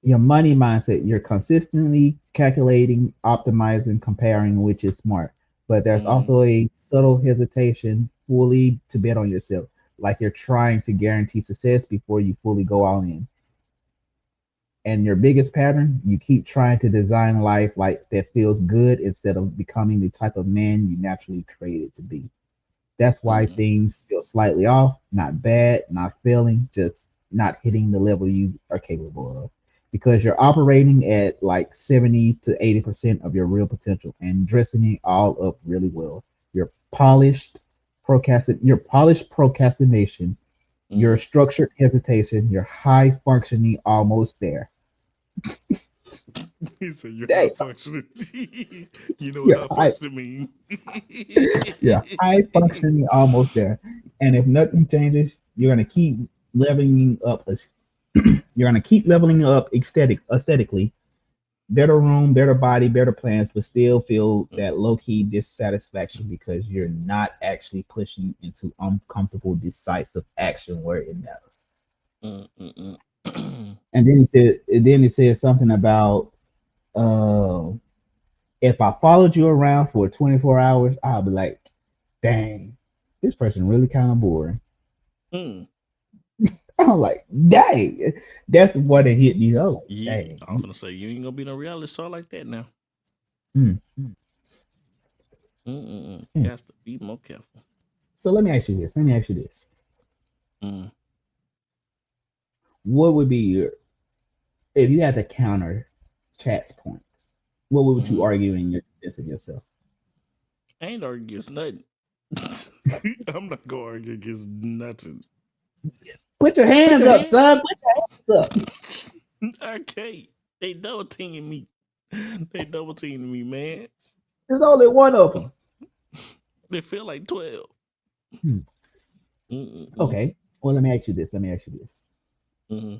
your money mindset, you're consistently calculating, optimizing, comparing, which is smart. But there's Mm, also a subtle hesitation fully to bet on yourself, like you're trying to guarantee success before you fully go all in. And your biggest pattern, you keep trying to design life like that feels good instead of becoming the type of man you naturally created to be. That's why mm, things feel slightly off, not bad, not failing, just not hitting the level you are capable of. Because you're operating at like 70 to 80% of your real potential and dressing it all up really well. Your polished procrastination, your mm. structured hesitation, your high functioning almost there. He said you're high Dang, functioning. You know what you're high high, functioning mean? you're high functioning almost there. And if nothing changes, you're gonna keep leveling up. You're gonna keep leveling up aesthetically. Better room, better body, better plans, but still feel that low key dissatisfaction because you're not actually pushing into uncomfortable, decisive action where it matters. Mm, mm, mm. Then it said something about uh, if I followed you around for 24 hours, I'll be like, dang, this person really kind of boring. Mm. I'm like, dang, that's the one that hit me. I was like, Yeah, dang. I'm gonna say you ain't gonna be no reality star like that now. Mm, mm, mm. Got to be more careful. So let me ask you this. Let me ask you this. Mm, What would be your if you had to counter chat's points? What would you mm-hmm. argue in your defense of yourself? I ain't arguing against nothing. I'm not gonna argue against nothing. Put your Put hands your up, hand. son. Put your hands up. I can't. They double teaming me. They double teaming me, man. There's only one of them. They feel like 12. Hmm. Mm-mm-mm. Okay. Well, let me ask you this. Let me ask you this. Mm-hmm.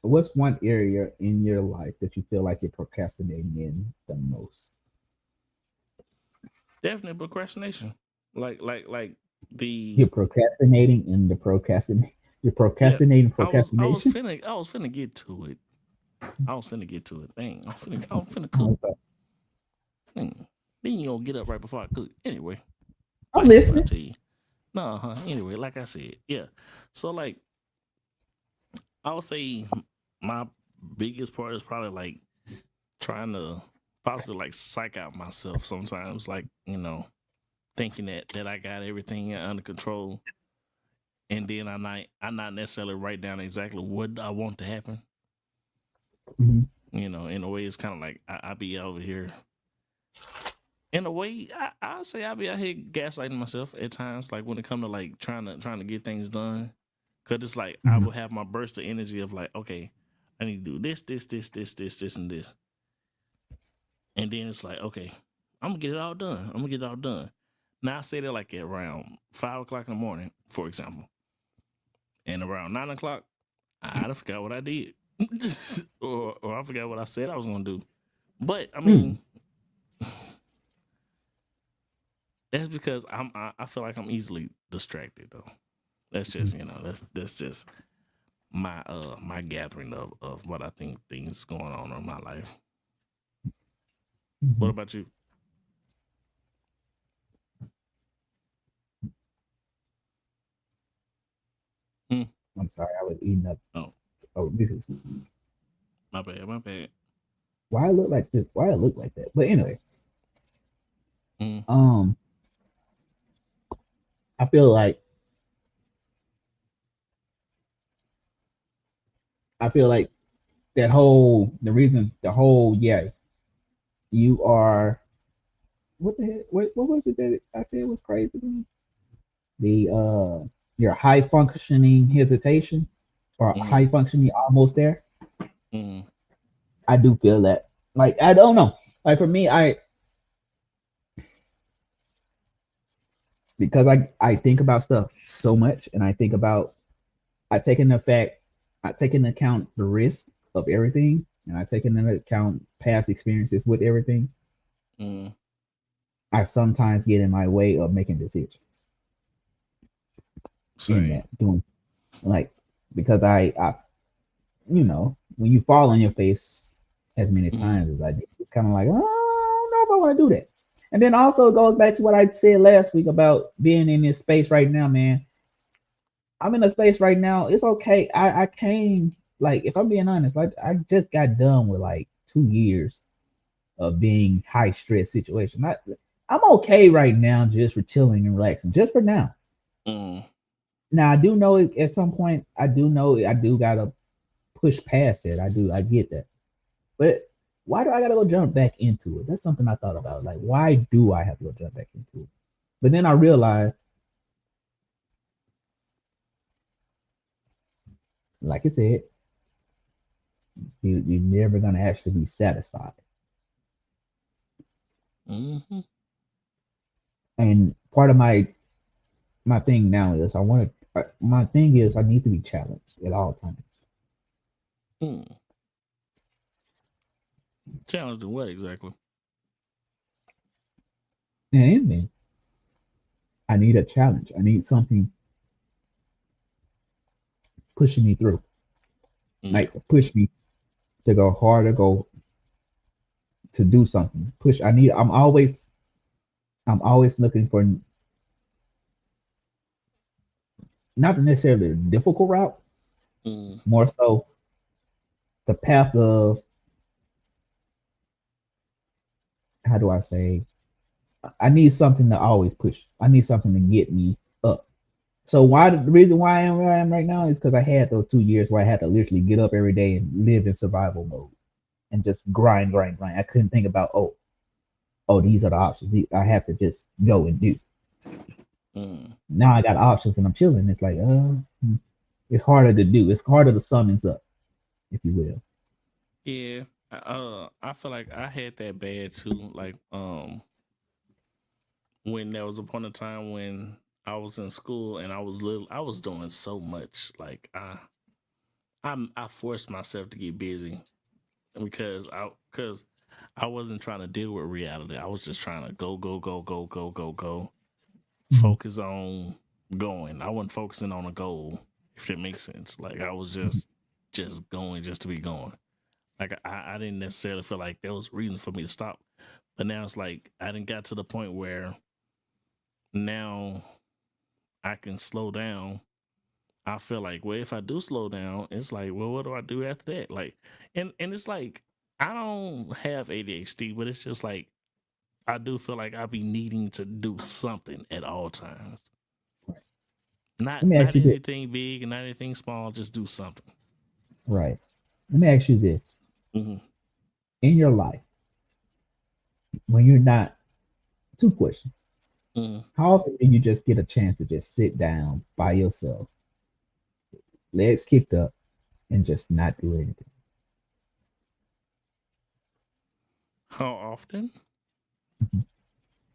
What's one area in your life that you feel like you're procrastinating in the most? Definitely procrastination. Like You're the procrastinating in the procrastinate. You're yeah. procrastinating I was procrastination. finna get to it. I was finna get to it. Dang, I was finna cook. Okay. Dang. Then you gonna get up right before I cook. Anyway, I'm like what I listening. tell you. No, huh? Anyway, like I said, yeah. So like I would say my biggest part is probably like trying to possibly like psych out myself sometimes, like, thinking that I got everything under control, and then I not necessarily write down exactly what I want to happen. Mhm. In a way it's kind of like I be over here in a way, I say I be out here gaslighting myself at times, like when it come to like trying to get things done. Cause it's like I Mhm. will have my burst of energy of like, okay, I need to do this, and this. And then it's like, okay, I'm gonna get it all done. I'm gonna get it all done. Now I say that like at around 5 o'clock in the morning, for example. And around 9 o'clock, I done forgot what I did. or I forgot what I said I was gonna do. But I Mm. mean, that's because I feel like I'm easily distracted though. That's just, that's just my gathering of what I think things going on in my life. What Mhm. about you? Hmm? I'm sorry, I was eating up. Oh, Oh, this is my bad, my bad. why I look like this. Why I look like that. But anyway, Mm, um, I feel like I feel like the reason the whole you are what the heck what was it that I said was crazy to me? The your high functioning hesitation or mm, high functioning almost there. mm, I do feel that. Like I don't know. Like for me, I because I think about stuff so much and I think about I take into fact I take into account the risk of everything and I take into account past experiences with everything. mm. I sometimes get in my way of making decisions in Same. that doing like because I when you fall on your face as many Mm, times as I did, it's kind of like, oh, I don't know if I want to do that. And then also it goes back to what I said last week about being in this space right now, man. I'm in a space right now. It's okay. I came like if I'm being honest, I just got done with like 2 years of being high stress situation. I'm okay right now just for chilling and relaxing, just for now. mm. Now I do know at some point I do know I do gotta push past it. I get that. But why do I gotta go jump back into it? That's something I thought about. Like, why do I have to go jump back into it? But then I realized, like I said, you're never gonna actually be satisfied. Mm-hmm. And part of my thing now is I want to. My thing is I need to be challenged at all times. Mm. Challenge in what exactly? And then I need a challenge. I need something pushing me through, Yeah. like push me to go harder, go to do something. Push. I need. I'm always looking for not necessarily a difficult route, Mm, more so the path of how do I say I need something to always push. I need something to get me up. So why the reason why I am where I am right now is because I had those 2 years where I had to literally get up every day and live in survival mode and just grind, grind, grind. I couldn't think about these are the options. I have to just go and do. mm. Now I got options and I'm chilling. It's like it's harder to do. It's harder to summons up, if you will. Yeah. I feel like I had that bad too. Like, when there was upon a time when I was in school and I was doing so much. Like, I forced myself to get busy because I wasn't trying to deal with reality. I was just trying to go, go, go, go, go, go, go. Mm-hmm. Focus on going. I wasn't focusing on a goal, if that makes sense. Like I was just going just to be going. Like I didn't necessarily feel like there was reason for me to stop. But now it's like I didn't got to the point where now I can slow down. I feel like, well, if I do slow down, it's like, well, what do I do after that? Like, and it's like I don't have ADHD, but it's just like I do feel like I be needing to do something at all times. Let me ask Not you this. anything big and not anything small. Just do something. Right. Let me ask you this. Hmm. In your life, when you're not Two questions. Mm. How often do you just get a chance to just sit down by yourself, legs kicked up, and just not do anything? How often? Mhm.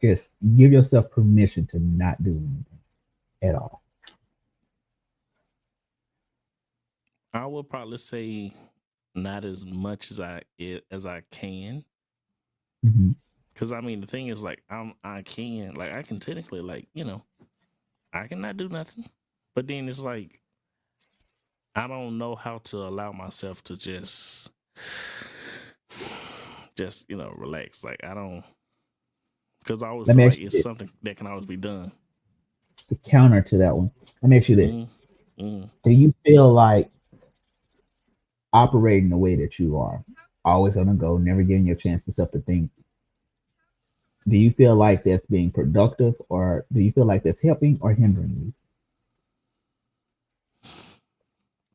Just give yourself permission to not do anything at all. I would probably say not as much as I can. Mm-hmm. Cause I mean the thing is like I can technically like, I cannot do nothing. But then it's like I don't know how to allow myself to just relax. Like I don't, because I always Let feel me like ask you it's this. something that can always be done. The counter to that one. Let me ask you this. Mm, mm. Do you feel like operating the way that you are, always on the go, never giving you a chance to stuff to think? Do you feel like that's being productive, or do you feel like that's helping or hindering you?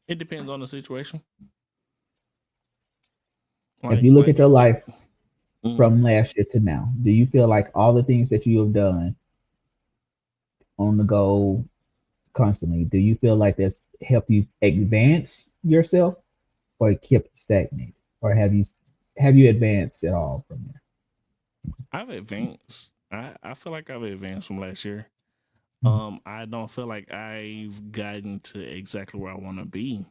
It depends on the situation. If Like you look like at your like life mm, from last year to now, do you feel like all the things that you have done on the go constantly, do you feel like that's helped you advance yourself or kept you stagnant? Or have you advanced at all from there? I've advanced. I feel like I've advanced from last year. Mhm. I don't feel like I've gotten to exactly where I want to be,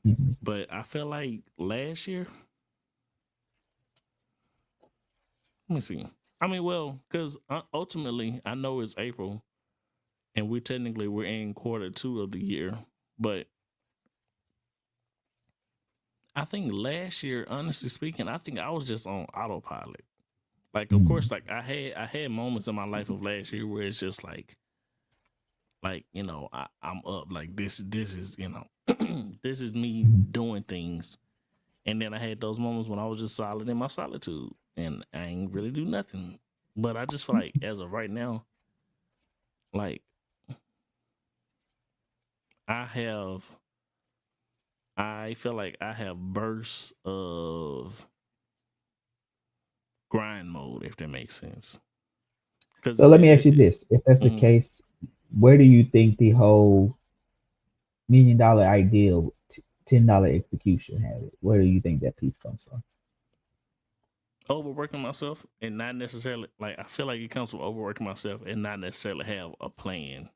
Mhm. but I feel like last year. Let me see. I mean, well, because ultimately I know it's April, and we're in quarter two of the year, but I think last year, honestly speaking, I think I was just on autopilot. Like, of course, Mhm. like I had moments in my life of last year where it's just like I'm up. Like this is this is me Mhm. doing things, and then I had those moments when I was just solid in my solitude, and I ain't really do nothing. But I just feel like as of right now, like I have, I feel like I have bursts of grind mode, if that makes sense. Because So let me ask you this. If that's the mm, case, where do you think the whole $1 million ideal, $10 execution habit, where do you think that piece comes from? overworking myself and not necessarily like I feel like it comes from overworking myself and not necessarily have a plan.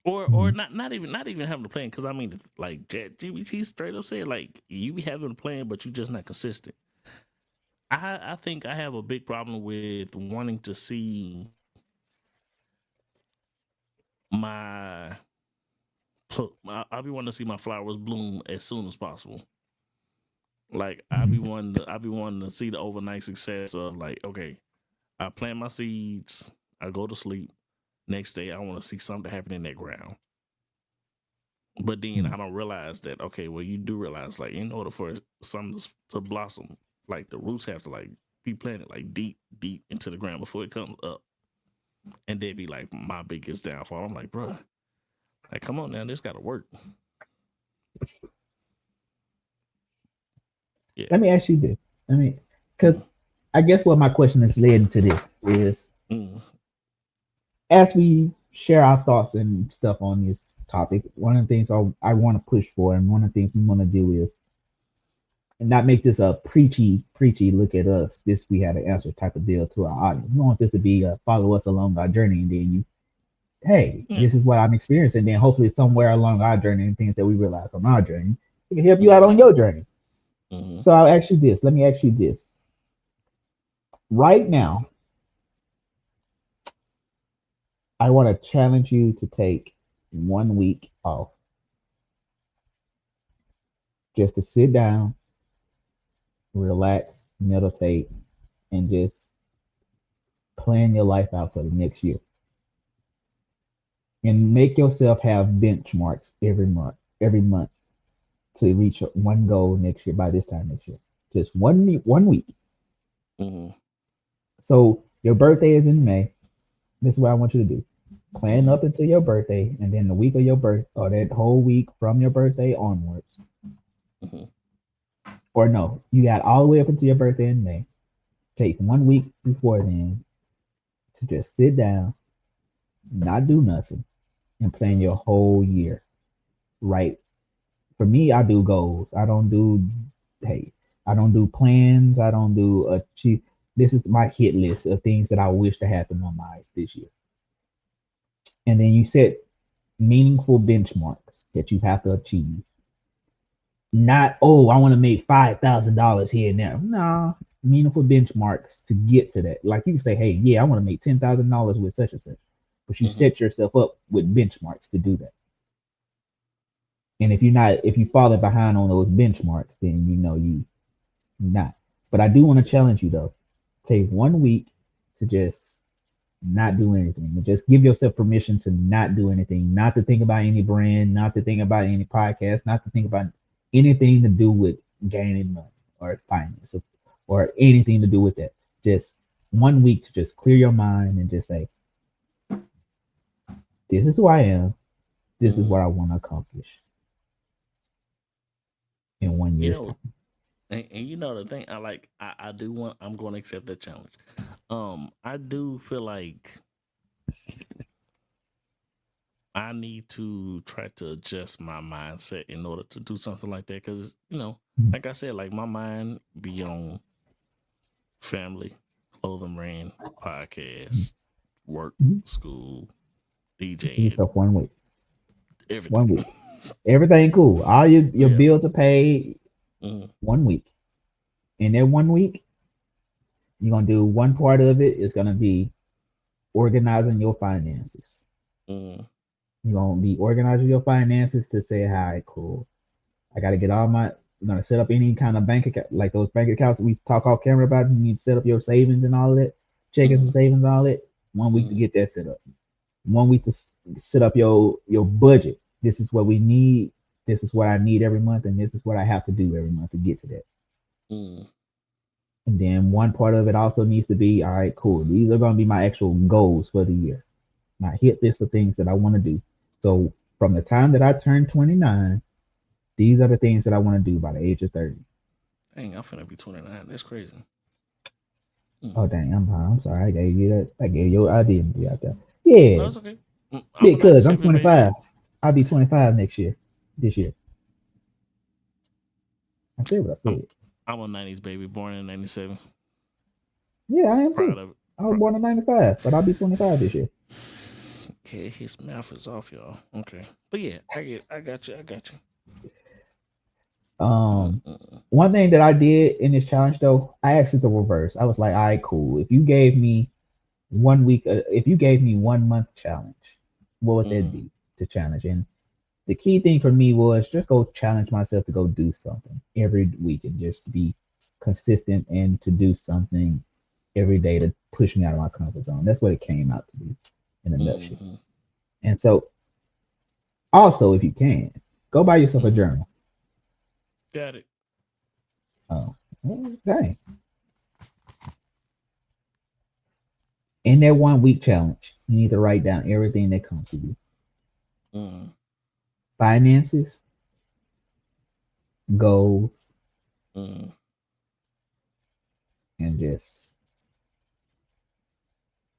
Or Mhm. not even having a plan, because I mean like GBT straight up said like you be having a plan but you just not consistent. I think I have a big problem with wanting to see my I be wanting to see my flowers bloom as soon as possible. Like Mhm. I be wanting to see the overnight success of like, okay, I plant my seeds, I go to sleep. Next day I want to see something happen in that ground. But then Mhm. I don't realize that, okay, well you do realize like in order for something to blossom, like the roots have to like be planted like deep into the ground before it comes up. And that'd be like my biggest downfall. I'm like, bro, like come on now, this gotta work. Yeah. Let me ask you this. I mean, Mm, because I guess what my question is led to this is, mm, as we share our thoughts and stuff on this topic, one of the things I want to push for, and one of the things we want to do is, and not make this a preachy look at us, this we had an answer type of deal to our audience. We want this to be a follow us along our journey, and then you, hey, yeah. this is what I'm experiencing. And then hopefully somewhere along our journey and things that we realize on our journey, we can help you out Mm, on your journey. mm, So I'll ask you this. Let me ask you this. Right now, I want to challenge you to take 1 week off just to sit down, relax, meditate, and just plan your life out for the next year. And make yourself have benchmarks every month to reach one goal next year by this time next year. Just 1 week. mm, So your birthday is in May. This is what I want you to do. Plan mm, up until your birthday, and then the week of your birth, or that whole week from your birthday onwards, mm, or no, you got all the way up until your birthday in May. Take 1 week before then to just sit down, not do nothing, and plan your Mm, whole year. Right. For me, I do goals. I don't do hey, I don't do plans. I don't do achieve. This is my hit list of things that I wish to happen on my this year. And then you set meaningful benchmarks that you have to achieve. Not, oh, I want to make $5,000 here and there. No, meaningful benchmarks to get to that. Like you can say, hey, yeah, I want to make $10,000 with such and such, but you mm-hmm. set yourself up with benchmarks to do that. And if you fall behind on those benchmarks, then you know you're not. But I do want to challenge you though. Take 1 week to just not do anything, and just give yourself permission to not do anything, not to think about any brand, not to think about any podcast, not to think about anything to do with gaining money or finance or anything to do with that. Just 1 week to just clear your mind and just say, this is who I am. This is what Mm. I want to accomplish in one You year's know, time. and you know the thing I like, I do want. I'm going to accept that challenge. I do feel like I need to try to adjust my mindset in order to do something like that. Because like I said, like my mind be on family, clothing brand, podcast, work, Mhm. school, Give DJing, yourself 1 week. everything. 1 week. Everything cool. All your Yeah. bills are paid. Mm, 1 week. In that 1 week, you're gonna do one part of it is gonna be organizing your finances. mm, You're gonna be organizing your finances to say, all right, cool. I gotta get all my I'm gonna set up any kind of bank account like those bank accounts we talk off camera about. You need to set up your savings and all of that, checkings and mm, savings, all that. 1 week to mm, get that set up. 1 week to set up your budget. This is what we need. This is what I need every month, and this is what I have to do every month to get to that. mm, And then one part of it also needs to be, all right, cool. These are going to be my actual goals for the year. My hit list of things that I want to do. So from the time that I turn 29, these are the things that I want to do by the age of 30. dang, I'm finna be 29. That's crazy. Mm. Oh dang, I'm sorry. I gave you that. I gave your identity out there. No, Yeah, it's okay. I'm a because I'm 97 baby. 25. I'll be 25 next year. This year. I said what I I'm said. I'm a 90s baby, born in 97. Yeah, I am Proud too. of it. I was born in 95, but I'll be 25 this year. Okay, his mouth is off, y'all. Okay, but yeah, I got you. I got you. Um, Mm-mm. One thing that I did in this challenge though, I asked it the reverse. I was like, all right, cool. If you gave me 1 week, if you gave me 1 month challenge, what would that Mm, be to challenge? And the key thing for me was just go challenge myself to go do something every week and just be consistent and to do something every day to push me out of my comfort zone. That's what it came out to be in a nutshell. mm, And so, also, if you can, go buy yourself a mm. journal. Got it. Oh, well, dang. In that 1 week challenge, you need to write down everything that comes to you: Mm, finances, goals, mm, and just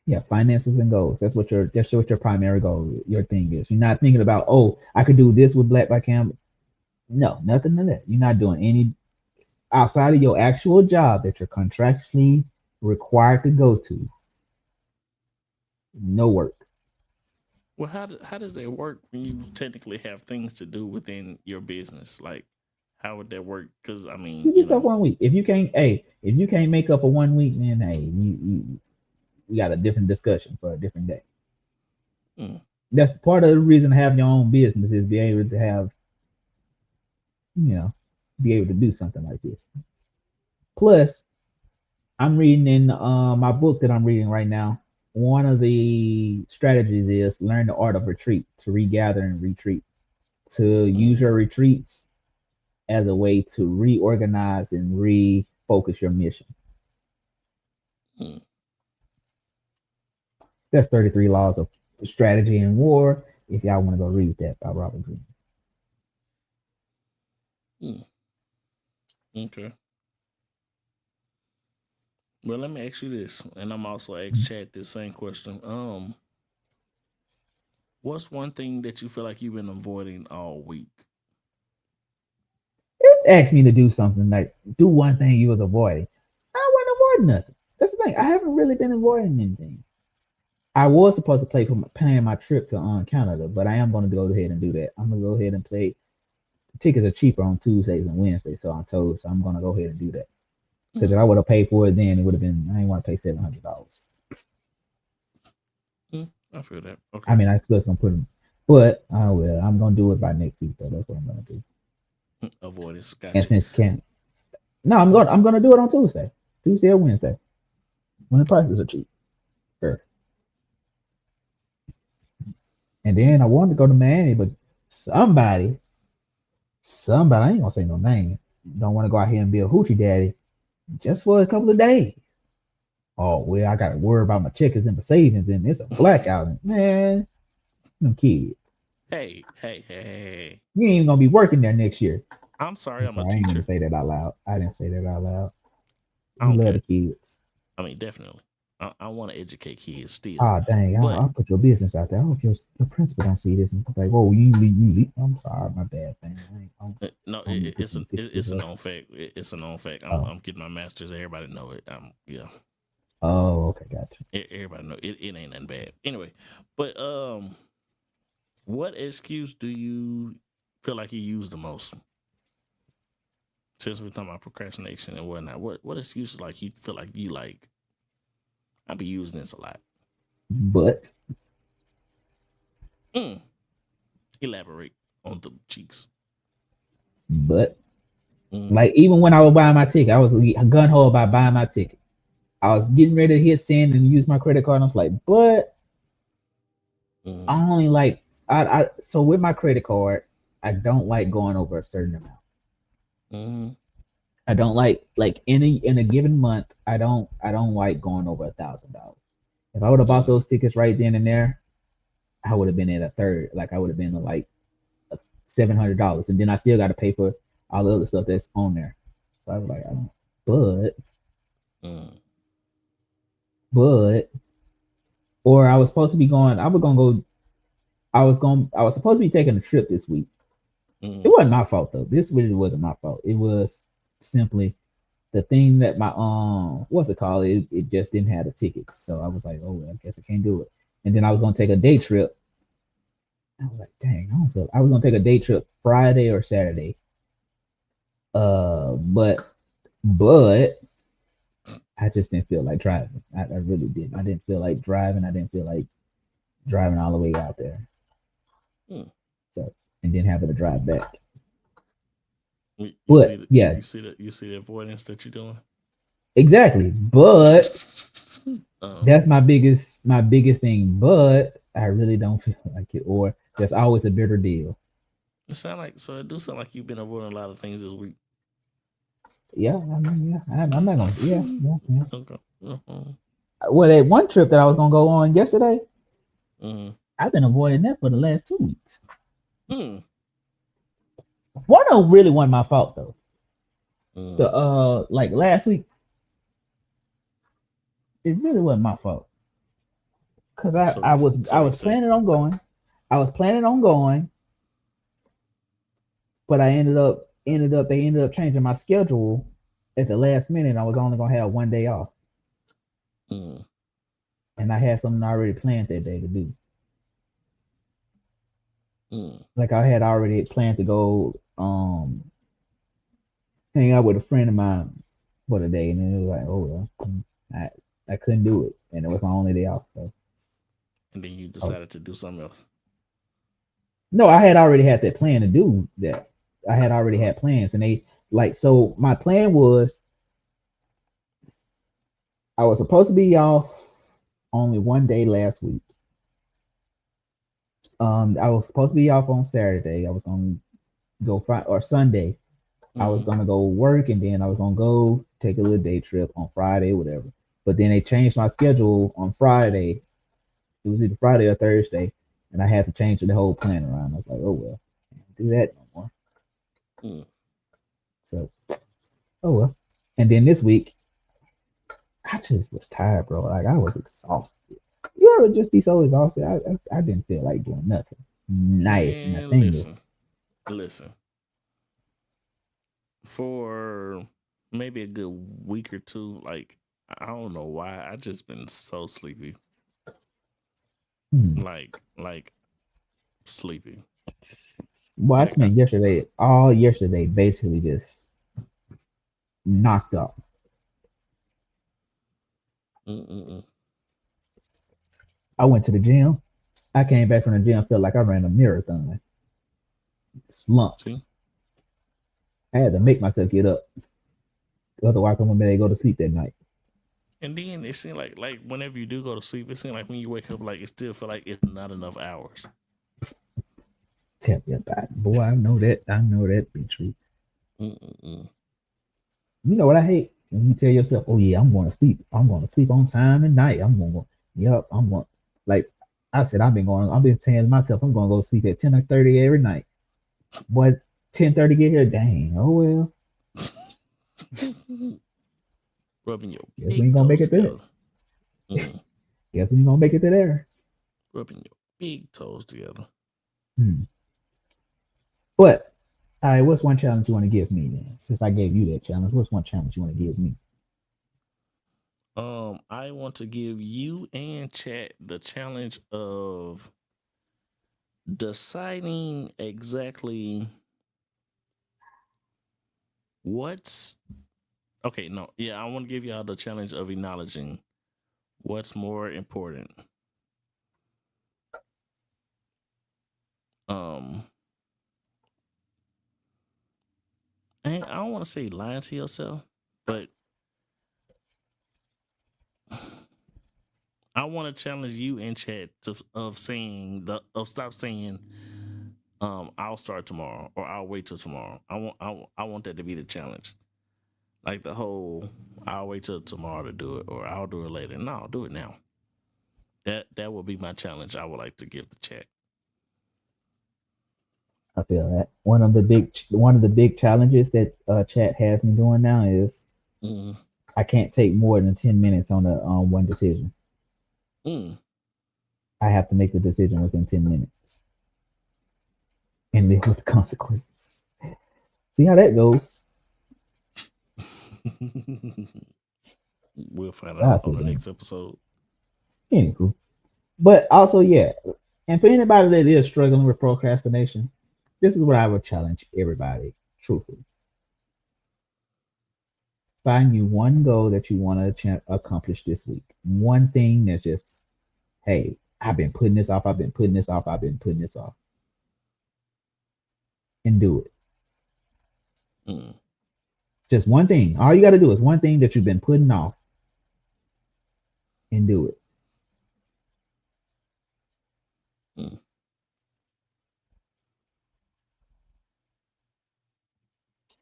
yeah, finances and goals. That's what your primary goal, your thing is. You're not thinking about, oh, I could do this with Black by Cam. No, nothing to that. You're not doing any outside of your actual job that you're contractually required to go to. No work. well, how does that work when you technically have things to do within your business? Like, how would that work? Because I mean, Give yourself 1 week. If you can't make up a 1 week, then hey, we got a different discussion for a different day. mm, That's part of the reason to have your own business is be able to have, you know, be able to do something like this. Plus, I'm reading in my book that I'm reading right now. One of the strategies is learn the art of retreat, to regather and retreat, to use mm, your retreats as a way to reorganize and refocus your mission. mm, That's 33 Laws of Strategy and War. If y'all want to go read that by Robert Greene. mm. Okay. Well, let me ask you this, and I'm also ask Chad this same question. What's one thing that you feel like you've been avoiding all week? It asked me to do something like do one thing you was avoiding. I wasn't avoiding nothing. That's the thing. I haven't really been avoiding anything. I was supposed to plan my trip to Canada, but I am going to go ahead and do that. I'm going to go ahead and play. Tickets are cheaper on Tuesdays and Wednesdays, so I'm told. So I'm going to go ahead and do that. Because if I would have paid for it then, it would have been. I didn't want to pay $700. I feel that. I Okay. mean, I was going to put them, but I will. I'm going to do it by next week, though. That's what I'm going to do. Avoidance. And Gotcha. since Canada, no, I'm going to do it on Tuesday or Wednesday, when the prices are cheap. Sure. And then I wanted to go to Miami, but somebody, I ain't gonna say no names, don't want to go out here and be a hoochie daddy just for a couple of days. Oh well, I gotta worry about my chickens and my savings, and it's a blackout. And, man, them kids, Hey. you ain't even gonna be working there next year. I'm sorry, I'm I'm a sorry, I ain't gonna teacher. say that out loud. I didn't say that out loud. I We don't love care. the kids. I mean, definitely. I want to educate kids still, Ah, dang, but I'll put your business out there. I hope your principal don't see this and be like, whoa, you leave. I'm sorry, my bad, man. no, I don't even put you in it's a sticky. known fact. It's a known fact. Oh, I'm getting my master's. Everybody know it. Yeah. oh, okay, gotcha. Everybody know it. It ain't nothing bad. Anyway, but what excuse do you feel like you use the most? Since we're talking about procrastination and whatnot, what excuses like you feel like you like? I be using this a lot. But Mm. Elaborate on the cheeks. but Mm. like even when I was buying my ticket, I was gun ho about buying my ticket. I was getting ready to hit send and use my credit card. And I was like, but I Mm. only like I so with my credit card, I don't like going over a certain amount. Mm. I don't like in a given month. I don't like going over $1,000. If I would have bought Mm. those tickets right then and there, I would have been at a third. Like I would have been like $700, and then I still got to pay for all the other stuff that's on there. So I was like, I don't. But Mm. but or I was supposed to be going. I was gonna go. I was supposed to be taking a trip this week. It Mm. wasn't my fault though. This really wasn't my fault. It was simply the thing that my what's it called? It just didn't have a ticket. So I was like, oh well, I guess I can't do it. And then I was gonna take a day trip. I was like, dang, I don't feel. I was gonna take a day trip Friday or Saturday. But I just didn't feel like driving. I really didn't. I didn't feel like driving. I didn't feel like driving all the way out there. Mm. So and then having to drive back. You see But the yeah, you see the avoidance that you're doing. exactly. But um, that's my biggest thing. But I really don't feel like it. Or there's always a bitter deal. it sound like so. It do sound like you've been avoiding a lot of things this week. Yeah, I mean, yeah. I'm not gonna. Yeah, yeah, yeah. Okay. Mm-hmm. Well, that one trip that I was gonna go on yesterday, Mm-hmm. I've been avoiding that for the last 2 weeks. Mm. One of them really wasn't my fault though. The Mm. like last week, it really wasn't my fault because I, So I you was so I you was say. planning on going. I was planning on going, but I they ended up changing my schedule at the last minute. I was only gonna have one day off, Mm. and I had something already planned that day to do. Mm. Like I had already planned to go hang out with a friend of mine for the day, and then it was like, oh well, I couldn't do it, and it was my only day off. So And then you I was decided to do something else. no, I had already had that plan to do that. I had already had plans, and they like so. My plan was I was supposed to be off only one day last week. I was supposed to be off on Saturday. I was gonna go Friday or Sunday. I was Mm. gonna go work, and then I was gonna go take a little day trip on Friday, whatever. But then they changed my schedule on Friday. It was either Friday or Thursday, and I had to change the whole plan around. I was like, oh well, can't do that no more. Mm. So oh well. And then this week, I just was tired, bro. Like I was exhausted. You ever just be so exhausted? I didn't feel like doing nothing. Man, Nothing. listen. For maybe a good week or two, like I don't know why I just been so sleepy, Hmm. like sleepy. Well, I Like I, spent yesterday, all yesterday, basically just knocked up. mm-mm-mm. I went to the gym. I came back from the gym, felt like I ran a marathon. Slumped. See, I had to make myself get up. Otherwise, I'm gonna go to sleep that night. and then it seemed like whenever you do go to sleep, it seemed like when you wake up, like it still feel like it's not enough hours. Tell me about it. Boy, I know that. I know that be true. Mm-mm-mm. You know what I hate? When you tell yourself, oh yeah, I'm going to sleep. I'm going to sleep on time tonight. Yep, I'm going like I said, I've been saying to myself, I'm gonna go to sleep at 10:30 every night. But 10:30 get here, dang, oh well. Rubbing your Guess we big ain't gonna make toes it there. together. Mm. Guess we ain't gonna make it to there. Rubbing your big toes together. Hmm. But all right, what's one challenge you want to give me then? Since I gave you that challenge, what's one challenge you want to give me? I want to give you and chat the challenge of deciding exactly what's okay. No, yeah, I want to give y'all the challenge of acknowledging what's more important. Um, I don't want to say lying to yourself, but I want to challenge you in chat of saying of stop saying I'll start tomorrow or I'll wait till tomorrow. I want that to be the challenge. Like the whole I'll wait till tomorrow to do it or I'll do it later. No, do it now. That will be my challenge. I would like to give the chat. I feel that one of the big challenges that chat has me doing now is Mm, I can't take more than 10 minutes on one decision. mm. I have to make the decision within 10 minutes and live with the consequences. See how that goes. We'll find I out see on the that. next episode. Anywho, but also yeah, and for anybody that is struggling with procrastination, this is what I would challenge everybody. Truthfully, find you one goal that you want to accomplish this week. One thing that's just, hey, I've been putting this off. I've been putting this off. I've been putting this off, and do it. Mm, Just one thing. All you got to do is one thing that you've been putting off, and do it. mm,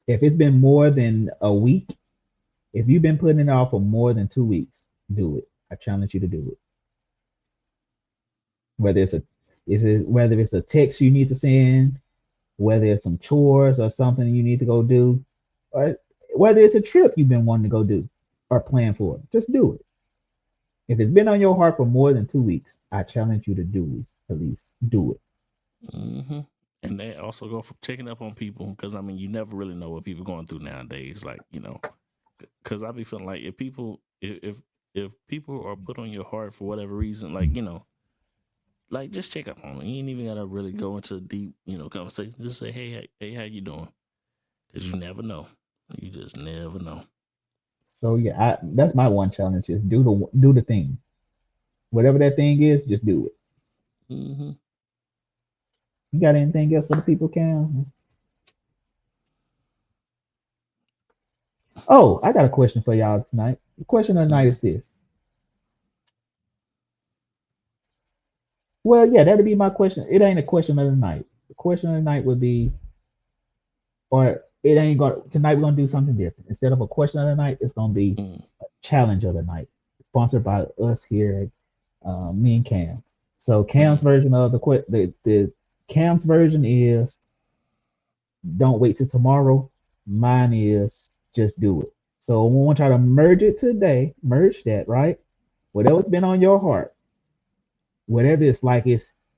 If it's been more than a week, if you've been putting it off for more than 2 weeks, do it. I challenge you to do it. Whether it's a whether it's a text you need to send, whether it's some chores or something you need to go do, or whether it's a trip you've been wanting to go do or plan for, just do it. If it's been on your heart for more than 2 weeks, I challenge you to do it. At least do it. hmm And they also go for checking up on people because I mean you never really know what people going through nowadays. Like because I be feeling like if people are put on your heart for whatever reason, like just check up on them. You ain't even gotta really go into deep conversation. Just say hey how you doing? Because you never know. You just never know. So yeah, that's my one challenge is do the thing. Whatever that thing is, just do it. hmm You got anything else for the people, Cam? Oh, I got a question for y'all tonight. The question of the night hmm is this. Well, yeah, that'd be my question. It ain't a question of the night. The question of the night would be, or it ain't gonna tonight we're gonna do something different. Instead of a question of the night, it's gonna be mm a challenge of the night. Sponsored by us here, me and Cam. So Cam's mm version of the Cam's version is don't wait till tomorrow. Mine is just do it. So we want to try to merge it today. Merge that, right? Whatever's been on your heart, whatever it's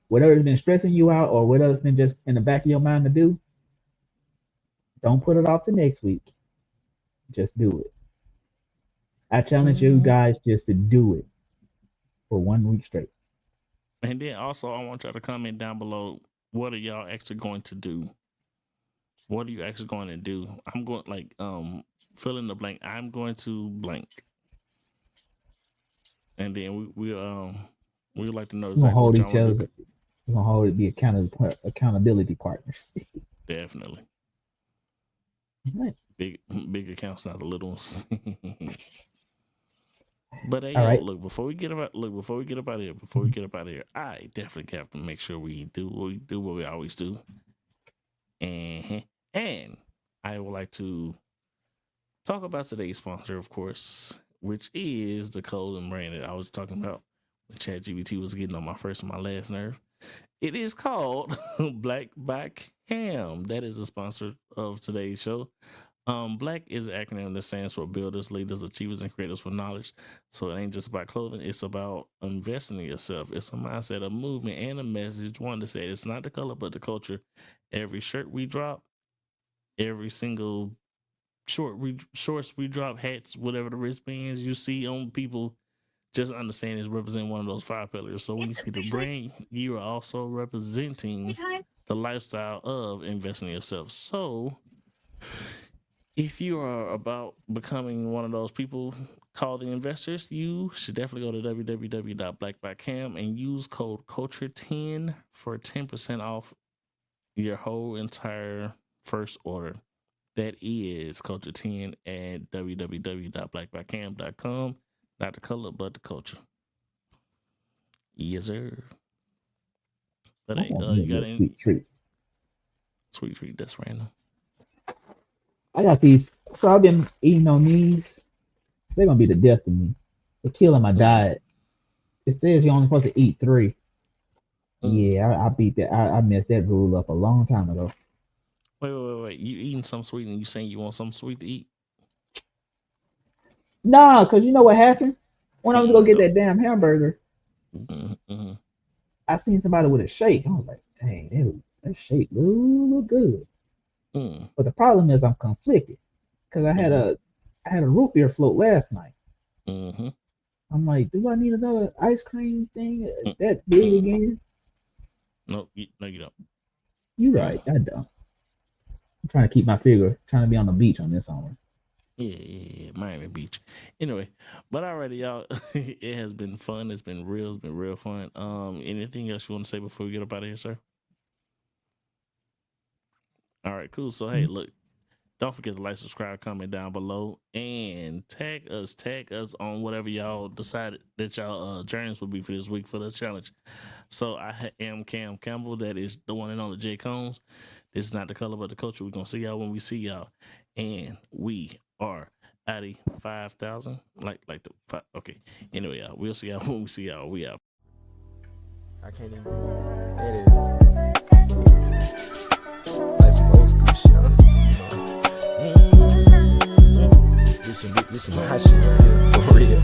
whatever's been stressing you out or whatever's been just in the back of your mind to do, don't put it off to next week. Just do it. I challenge you guys just to do it for 1 week straight. And then also, I want y'all to comment down below. What are y'all actually going to do? What are you actually going to do? I'm going fill in the blank. I'm going to blank. And then we would like to know We're gonna exactly hold what y'all each want to other. do. We're gonna hold it, be accountability partners. Definitely. Right. Big accounts, not the little ones. But hey, All yo, right. look, before we get up out of here, I definitely have to make sure we do what we always do. And I would like to talk about today's sponsor, of course, which is the clothing brand that I was talking about when ChatGPT was getting on my first and my last nerve. It is called Black by Cam. That is a sponsor of today's show. Black is an acronym that stands for Builders, Leaders, Achievers, and Creators with Knowledge. So it ain't just about clothing. It's about investing in yourself. It's a mindset, a movement, and a message. One to say it's not the color, but the culture. Every shirt we drop, every single shorts we drop, hats, whatever the wristbands you see on people, just understand is representing one of those 5 pillars. So when you see the brand, you are also representing the lifestyle of investing in yourself. So if you are about becoming one of those people called the investors, you should definitely go to www.blackbycam and use code culture10 for 10% off your whole entire first order. That is culture 10 at www.blackbycam.com. Not the color, but the culture. Yes, sir. But I hey, want me you a got little any sweet treat. sweet treat? That's random. I got these. So I've been eating on these. They're gonna be the death of me. They're killing my diet. It says you're only supposed to eat 3. Yeah, I beat that. I messed that rule up a long time ago. Wait. You eating something sweet and you saying you want something sweet to eat? Nah, cause you know what happened? When I was gonna get that damn hamburger, I seen somebody with a shake. I was like, dang, that shake look good. But the problem is I'm conflicted because I had a root beer float last night. I'm like, do I need another ice cream thing that big again? No, you don't. You right, I don't. I'm trying to keep my figure, trying to be on the beach on this summer. Yeah, Miami Beach. Anyway, but alrighty, y'all. It has been fun. It's been real fun. Anything else you want to say before we get up out of here, sir? All right, cool. So hey, look, don't forget to like, subscribe, comment down below, and tag us on whatever y'all decided that y'all journeys will be for this week for the challenge. So I am Cam Campbell. That is the one and only J Combs. This is not the color, but the culture. We're gonna see y'all when we see y'all, and we are at 5,000. Like the 5. Okay. Anyway, y'all, we'll see y'all when we see y'all. We out. I can't even edit it. Like some old school shit on this beat, you know. This some hot shit right here, for real.